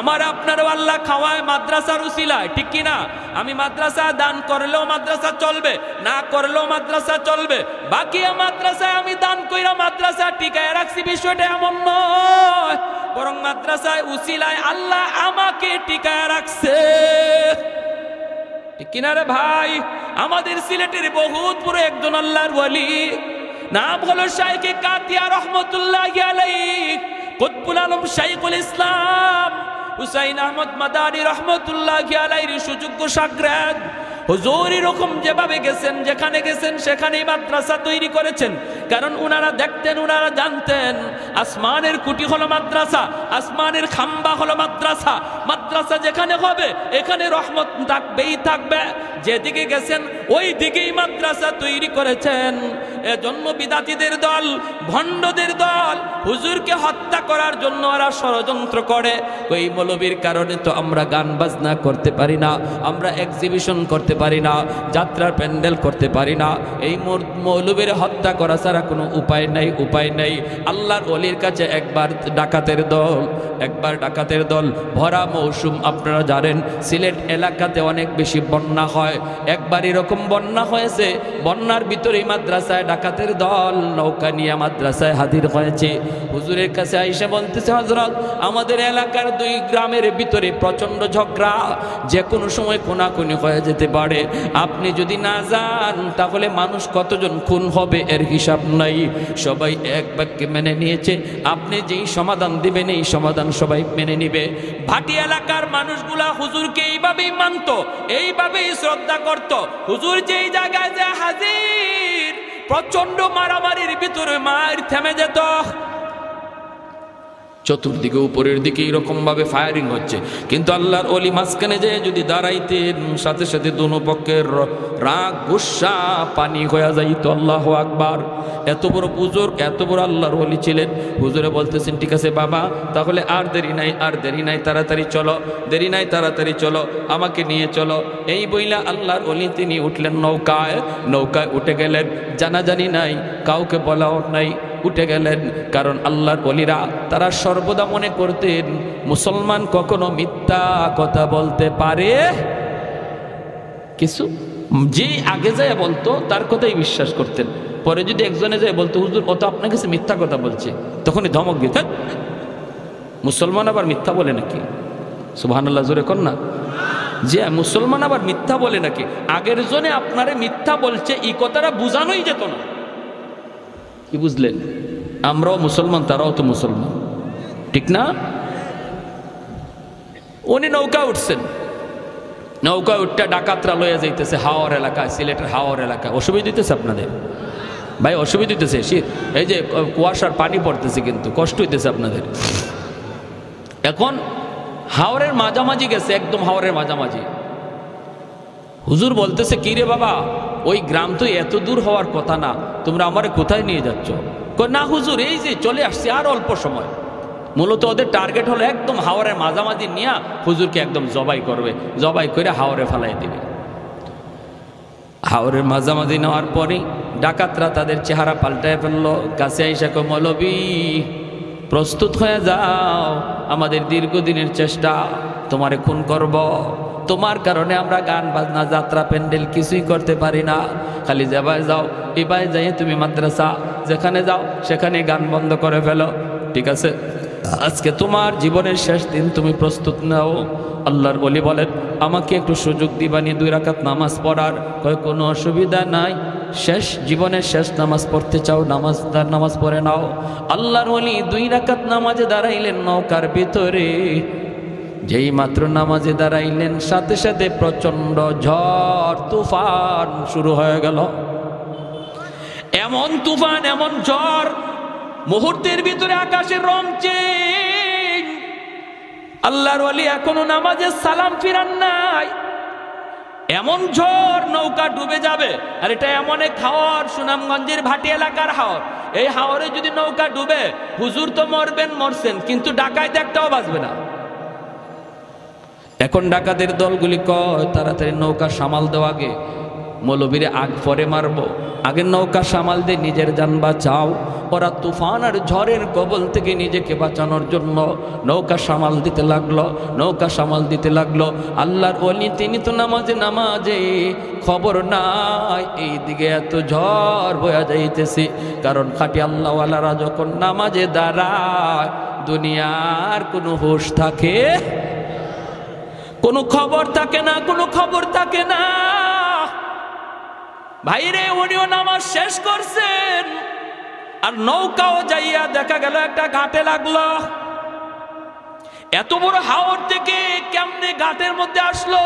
আমার আপনারও আল্লাহ খাওয়ায় মাদ্রাসার উসিলায়, ঠিক কিনা? আমি মাদ্রাসা দান করলেও মাদ্রাসা চলবে, না করলেও মাদ্রাসা চলবে, বাকি মাদ্রাসায় আমি দান কইরা মাদ্রাসা টিকায় রাখছি, বিষয়টা এমন নয়, বরং মাদ্রাসায় উসিলায় আল্লাহ আমাকে টিকায় রাখছে। ঠিক কিনা রে ভাই? আমাদের সিলেটের বহুতপুরে একজন আল্লাহর ওয়ালি, নাম হলো শাইখে কাতিয়া রহমতুল্লাহি আলাইহি, কুতবুল আলম শাইখুল ইসলাম হুসাইন আহমদ মাদানী রহমতুল্লাহি আলাইহির সুযোগ্য শাগরেদ। হুজুর এরকম যেভাবে গেছেন, যেখানে গেছেন সেখানেই মাদ্রাসা তৈরি করেছেন। কারণ উনারা দেখতেন, উনারা জানতেন আসমানের কুটি হলো মাদ্রাসা, আসমানের খাম্বা হলো মাদ্রাসা। মাদ্রাসা যেখানে হবে এখানে রহমত থাকবেই থাকবে। যেদিকে গেছেন ওই দিকেই মাদ্রাসা তৈরি করেছেন। এজন্য বিদাতীদের দল, ভণ্ডদের দল হুজুরকে হত্যা করার জন্য ওরা ষড়যন্ত্র করে। ওই মৌলবীর কারণে তো আমরা গান বাজনা করতে পারি না, আমরা এক্সিবিশন করতে পারি না, যাত্রার প্যান্ডেল করতে পারি না। এই মৌলবীর হত্যা করা ছাড়া কোনো উপায় নাই, উপায় নাই। আল্লাহর ওলির কাছে একবার ডাকাতের দল ভরা মৌসুম, আপনারা জানেন সিলেট এলাকাতে অনেক বেশি বন্যা হয়। একবার এরকম বন্যা হয়েছে, বন্যার ভিতরেই মাদ্রাসায় ডাকাতের দল নৌকা নিয়ে মাদ্রাসায় হাজির হয়েছে। হুজুরের কাছে আইসা বলতেছে, হযরত আমাদের এলাকার 2 গ্রামের ভিতরে প্রচন্ড ঝগড়া, যে কোনো সময় খুনাখুনি হয়ে যেতে পারে, আপনি যদি না যান তাহলে মানুষ কতজন খুন হবে এর হিসাব নাই। সবাই এক বাক্যে মেনে নিয়েছে, আপনি যেই সমাধান দিবেন এই সমাধান সবাই মেনে নিবে। ভাটি এলাকার মানুষগুলা হুজুরকে এইভাবেই মানত, এইভাবেই শ্রদ্ধা করত। হুজুর যেই জায়গায় যে হাজির, প্রচন্ড মারামারির ভিতরে মার থেমে যেত। চতুর্দিকে উপরের দিকে এরকম ভাবে ফায়ারিং হচ্ছে, কিন্তু আল্লাহর ওলি মাঝখানে যে যদি দাঁড়াইতেন, সাথে সাথে দোনো পক্ষের রাগ গুসা পানি হয়ে যাইত। আল্লাহু আকবার। এত বড় বুজুর্গ, এত বড় আল্লাহর ওলি ছিলেন। হুজুরে বলতেছেন, ঠিক আছে বাবা, তাহলে আর দেরি নাই, আর দেরি নাই, তাড়াতাড়ি চলো, দেরি নাই, তাড়াতাড়ি চলো, আমাকে নিয়ে চলো। এই বইলা আল্লাহর ওলি তিনি উঠলেন নৌকায়, নৌকায় উঠে গেলেন। জানাজানি নাই, কাউকে বলাও নাই, উঠে গেলেন। কারণ আল্লাহর ওলিরা তারা সর্বদা মনে করতেন মুসলমান কখনো মিথ্যা কথা বলতে পারে কিছু, যে আগে যায় বলতো তার কথাই বিশ্বাস করতেন। পরে যদি একজনে যায় বলতো, হুজুর ও তো আপনার কাছে মিথ্যা কথা বলছে, তখনই ধমক দিতেন, মুসলমান আবার মিথ্যা বলে নাকি? সুবহানাল্লাহ, জোরে কর না। যে মুসলমান আবার মিথ্যা বলে নাকি? আগের জনে আপনারে মিথ্যা বলছে এই কথাটা বুঝানোই যেত না। কি বুঝলেন? আমরাও মুসলমান, তারাও তো মুসলমান, ঠিক না? উনি নৌকা উঠছেন, নৌকা উঠটা ডাকাতরা লইয়া যাইতেছে হাওর এলাকায়, সিলেটের হাওর এলাকায়। অসুবিধা দিতেছে আপনাদের? ভাই অসুবিধা হইতেছে, এই যে কুয়াশার পানি পড়তেছে, কিন্তু কষ্ট হইতেছে আপনাদের। এখন হাওরের মাঝামাঝি গেছে, একদম হাওরের মাঝামাঝি। হুজুর বলতেছে, কি রে বাবা, ওই গ্রাম তো এত দূর হওয়ার কথা না, তোমরা আমারে কোথায় নিয়ে যাচ্ছ? না হুজুর, এই যে চলে আসছি, আর অল্প সময়। মূলত ওদের টার্গেট হলো একদম হাওরের মাঝামাঝি নিয়ে হুজুরকে একদম জবাই করবে, জবাই করে হাওরে ফেলাই দিবে। হাওরের মাঝামাঝি নেওয়ার পরে ডাকাতরা তাদের চেহারা পাল্টায় ফেললো। কাছে আইসা কয়, মৌলবী প্রস্তুত হয়ে যাও, আমাদের দীর্ঘদিনের চেষ্টা, তোমারে খুন করব। তোমার কারণে আমরা গান বাজনা যাত্রা প্যান্ডেল কিছুই করতে পারি না। খালি যাবাই যাও, এবাই যাই তুমি মাদ্রাসা, যেখানে যাও সেখানে গান বন্ধ করে ফেলো, ঠিক আছে? আজকে তোমার জীবনের শেষ দিন, তুমি প্রস্তুত নাও। আল্লাহর ওলি বলেন, আমাকে একটু সুযোগ দিবানি 2 রাকাত নামাজ পড়ার? কয়, কোনো অসুবিধা নাই, শেষ জীবনের শেষ নামাজ পড়তে চাও, নামাজ পড়ে নাও। আল্লাহর ওলি 2 রাকাত নামাজে দাঁড়াইলেন নৌকার ভিতরে। যেই মাত্র নামাজে দাঁড়াইলেন, সাথে সাথে প্রচন্ড ঝড় তুফান শুরু হয়ে গেল। এমন তুফান, এমন ঝড়, মুহূর্তের ভিতরে আকাশের রং চেঞ্জ। আল্লাহর ওলি এখনো নামাজে সালাম ফিরান নাই, এমন ঝড়, নৌকা ডুবে যাবে। আর এটা এমন এক হাওর, সুনামগঞ্জের ভাটি এলাকার হাওর। এই হাওরে যদি নৌকা ডুবে, হুজুর তো মরবেন, মরছেন, কিন্তু ডাকাইতে একটাও বাঁচবে না। এখন ডাকাতের দলগুলি কয়, তাড়াতাড়ি নৌকা সামাল দেওয়া, আগে মৌলবীরে আগ পরে মারবো, আগে নৌকা সামাল দিয়ে নিজের জান বাঁচাও। ওরা তুফান আর ঝড়ের কবল থেকে নিজেকে বাঁচানোর জন্য নৌকা সামাল দিতে লাগলো, নৌকা সামাল দিতে লাগলো। আল্লাহর ওলি তিনি তো নামাজে খবর নাই এইদিকে এত ঝড় বয়া যাইতেছে। কারণ খাঁটি আল্লাহওয়ালারা যখন নামাজে দাঁড়ায়, দুনিয়ার কোনো হুঁশ থাকে, কোনো খবর থাকে না, কোনো খবর থাকে না। ভাইরে, উনিও নামাজ শেষ করছেন, আর নৌকাও যাইয়া দেখা গেল একটা ঘাটে লাগলো। এত বড় হাওর থেকে কেমনে ঘাটের মধ্যে আসলো?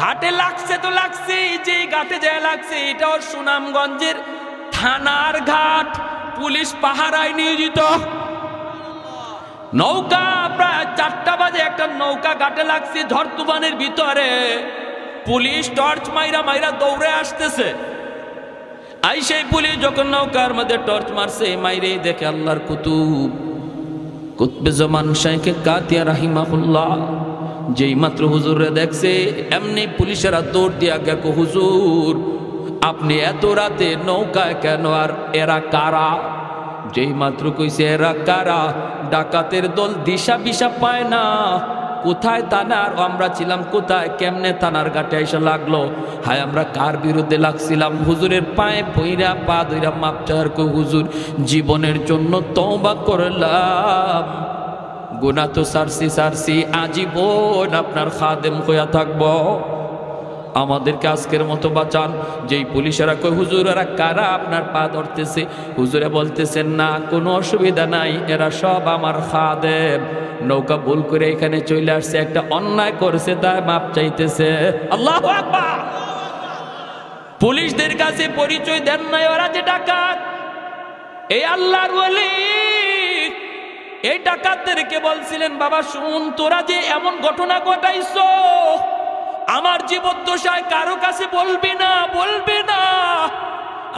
ঘাটে লাগছে তো লাগছে, যে ঘাটে যায় লাগছে, এটাও সুনামগঞ্জের থানার ঘাট, পুলিশ পাহারায় নিয়োজিত। নৌকা প্রায় 4টা বাজে একটা নৌকা ঘাটে লাগছে ঝড় তুফানের ভিতরে। পুলিশ টর্চ মাইরা মাইরা দৌড়ে আসতেছে। আই সেই পুলিশ যখন নৌকার মধ্যে টর্চ মারছে, মাইরে দেখে আল্লাহর কুতবে জামান শাইখে কাতিয়া রাহিমাহুল্লাহ। যেই মাত্র হুজুরে দেখছে, এমনি পুলিশেরা দৌড় দিয়া গেল, হুজুর আপনি এত রাতে নৌকায় কেন, আর এরা কারা? যেই মাত্র কইছে এরা কারা, ডাকাতের দল দিশা বিশা পায় না, কোথায় থানার, আমরা ছিলাম কোথায়, কেমনে থানার ঘাটে এসে লাগলো। হায় আমরা কার বিরুদ্ধে লাগছিলাম? হুজুরের পায়ে পইরা পা ধইরা মাপ চাওয়ার কো, হুজুর জীবনের জন্য তওবা করলাম, গুনাহ তো সারছি, আজীবন আপনার খাদেম হইয়া থাকবো, আমাদেরকে আজকের মতো বাঁচান। যেই পুলিশেরা কই, হুজুর এরা কারা, আপনার পা ধরতেছে? হুজুরে বলতেছেন, না কোনো অসুবিধা নাই, এরা সব আমার খাদেম, নৌকা ভুল করে এখানে চলে আসছে, একটা অন্যায় করেছে, তাই মাপ চাইতেছে। আল্লাহু আকবার। পুলিশদের কাছে পরিচয় দেন নাই ওরা যে ডাকাত। এই আল্লাহর ওলি এই ডাকাতদেরকে বলছিলেন, বাবা শুন, তোরা যে এমন ঘটনা ঘটাইছো, আমার জীবদ্দশায় কারো কাছে বলবি না, বলবি না।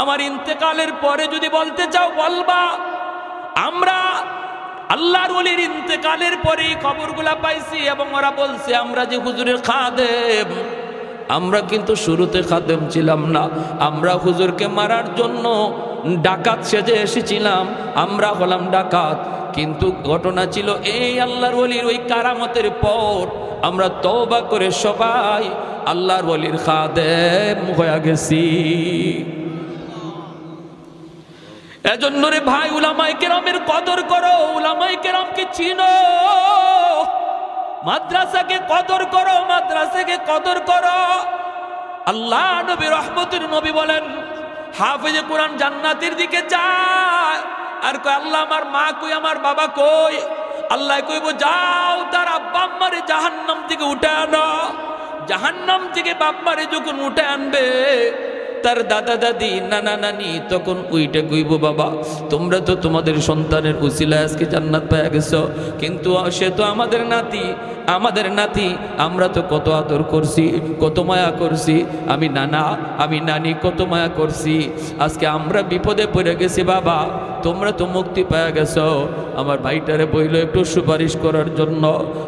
আমার ইন্তেকালের পরে যদি বলতে চাও বলবা। আমরা আল্লাহর ওলির ইন্তেকালের পরে খবরগুলা পাইছি, এবং ওরা বলছে আমরা যে হুজুরের খাদেম, আমরা কিন্তু শুরুতে খাদেম ছিলাম না, আমরা হুজুরকে মারার জন্য ডাকাত সেজে এসেছিলাম, আমরা হলাম ডাকাত। কিন্তু ঘটনা ছিল এই, আল্লাহর ওলির ওই কারামতের পর আমরা তওবা করে সবাই আল্লাহর ওলির খাদেম হয়ে গেছি। এজন্য রে ভাই, উলামায়ে কেরামের কদর করো, উলামায়ে কেরামকে চিনো, মাদ্রাসাকে কদর করো, মাদ্রাসাকে কদর করো। আল্লাহ নবী রহমতের নবী বলেন, হাফেজে কোরআন জান্নাতের দিকে যায়, আর কয় আল্লাহ আমার মা কই, আমার বাবা কই? আল্লাহ কইব, যাও তার আব্বা আম্মারে জাহান্নাম থেকে উঠে আনো। জাহান্নাম থেকে বাপ মারে যখন উঠে আনবে, তার দাদা দাদি নানা নানি তখন উইটে কইব বাবা তোমরা তো তোমাদের সন্তানের উসিলায় আজকে জান্নাত পেয়ে গেছো, কিন্তু সে তো আমাদের নাতি, আমরা তো কত আদর করছি, কত মায়া করছি, আমি নানা আমি নানি কত মায়া করছি, আজকে আমরা বিপদে পড়ে গেছি বাবা, তোমরা তো মুক্তি পেয়ে গেছো। আমার ভাইটারে বইল একটু সুপারিশ করার জন্য।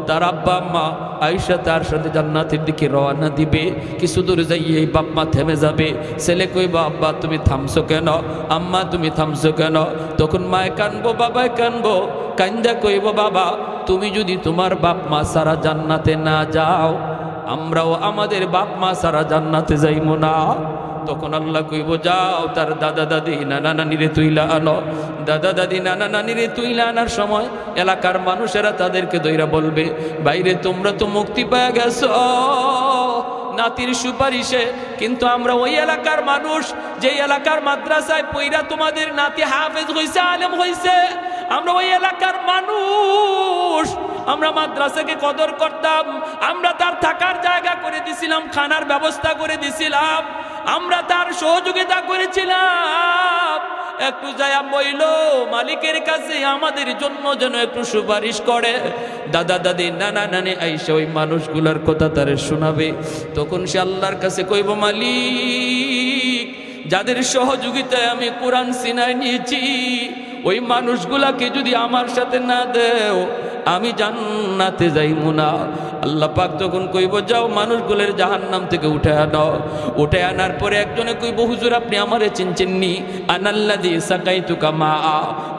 তার আব্বা আম্মা আয়েশা তার সাথে জান্নাতের দিকে রওনা দিবে, কিছু দূর যাইয়ে বাপ মা থেমে যাবে। ছেলে কইবা আব্বা তুমি থামছো কেন, আম্মা তুমি থামছো কেন? তখন মায় কানবো বাবায় কানবো, কান্দা কইব বাবা তুমি যদি তোমার বাপ মা সারা জান্নাতে না যাও, আমরাও আমাদের বাপ মা সারা জান্নাতে যাইব না। তখন আল্লাহ কইব যাও তার দাদা দাদি নানা নানিরে তুইলা আনো। দাদা দাদি নানা নানিরে তুইলা আনার সময় এলাকার মানুষেরা তাদেরকে দইরা বলবে বাইরে তোমরা তো মুক্তি পেয়ে গেছো নাতির সুপারিশে, কিন্তু আমরা ওই এলাকার মানুষ যে এলাকার মাদ্রাসায় পইরা তোমাদের নাতি হাফেজ হইছে, আলেম হইছে, আমরা ওই এলাকার মানুষ, আমরা মাদ্রাসাকে কদর করতাম, আমরা তার থাকার জায়গা করে দিছিলাম, খানার ব্যবস্থা করে দিছিলাম, আমরা তার সহযোগিতা করেছিলাম। একটু যায়া বইল মালিকের কাছে আমাদের জন্য যেন একটু সুপারিশ করে। দাদা দাদি নানা নানি আইসা ওই মানুষগুলার কথা তারে শোনাবে। তখন সে আল্লাহর কাছে কইব মালিক যাদের সহযোগিতায় আমি কোরআন সিনায় নিয়েছি ওই মানুষগুলাকে যদি আমার সাথে না দেও আমি জান্নাতে যাইমু না। আল্লাহ পাক তখন কইব যাও মানুষগুলোর জাহান্নাম থেকে উঠে আনো। উঠে আনার পরে একজনে কইব হুজুর আপনি আমারে চিনছেননি, আনাল্লাযী সাকাইতুকা মা,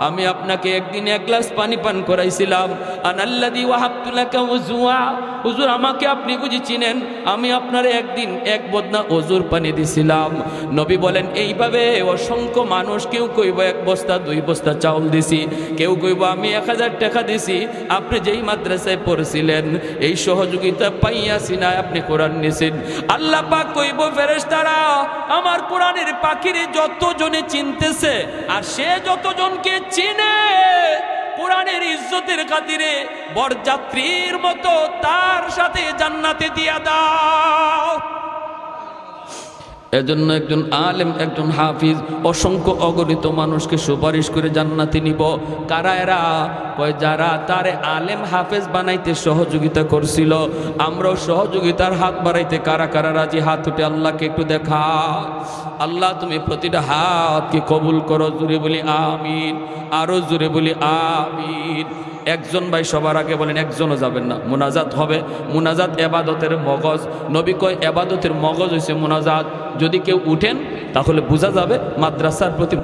আমি আপনাকে একদিন এক গ্লাস পানি পান করাইছিলাম। আনাল্লাযী ওয়াহাবতু লাকা ওযুআ, হুজুর আমাকে আপনি বুঝি চিনেন, আমি আপনারে একদিন এক বদনা ওজুর পানি দিছিলাম। নবী বলেন এইভাবে অসংখ্য মানুষ, কেউ কইব এক বস্তা দুই বস্তা চাউল দিছি, কেউ কইব আমি 1000 টাকা দিছি, আপনি যেই মাদ্রাসায় পড়ছিলেন এই সহযোগিতা পাইয়া সিনায় আপনি কোরআন নিছেন। আল্লাহ পাক কইব ফেরেশতারা আমার কোরআনের পাখিরে যতজনে চিনতেছে আর সে যতজনকে চিনে কোরআনের ইজ্জতের খাতিরে বরযাত্রীর মতো তার সাথে জান্নাতে দিয়া দাও। এজন্য একজন আলেম একজন হাফিজ অসংখ্য অগণিত মানুষকে সুপারিশ করে জান্নাতে নিব। কারা এরা? কয় যারা তারে আলেম হাফেজ বানাইতে সহযোগিতা করছিল। আমরাও সহযোগিতার হাত বাড়াইতে কারা কারা রাজি? হাত উঠে আল্লাহকে একটু দেখা। আল্লাহ তুমি প্রতিটা হাতকে কবুল করো, জুড়ে বলি আমিন, আরো জুড়ে বলি আমিন। একজন ভাই সবার আগে বলেন, একজনও যাবেন না, মুনাজাত হবে। মুনাজাত এবাদতের মগজ। নবী কয় এবাদতের মগজ হইছে মুনাজাত। যদি কেউ উঠেন তাহলে বোঝা যাবে মাদ্রাসার প্রতি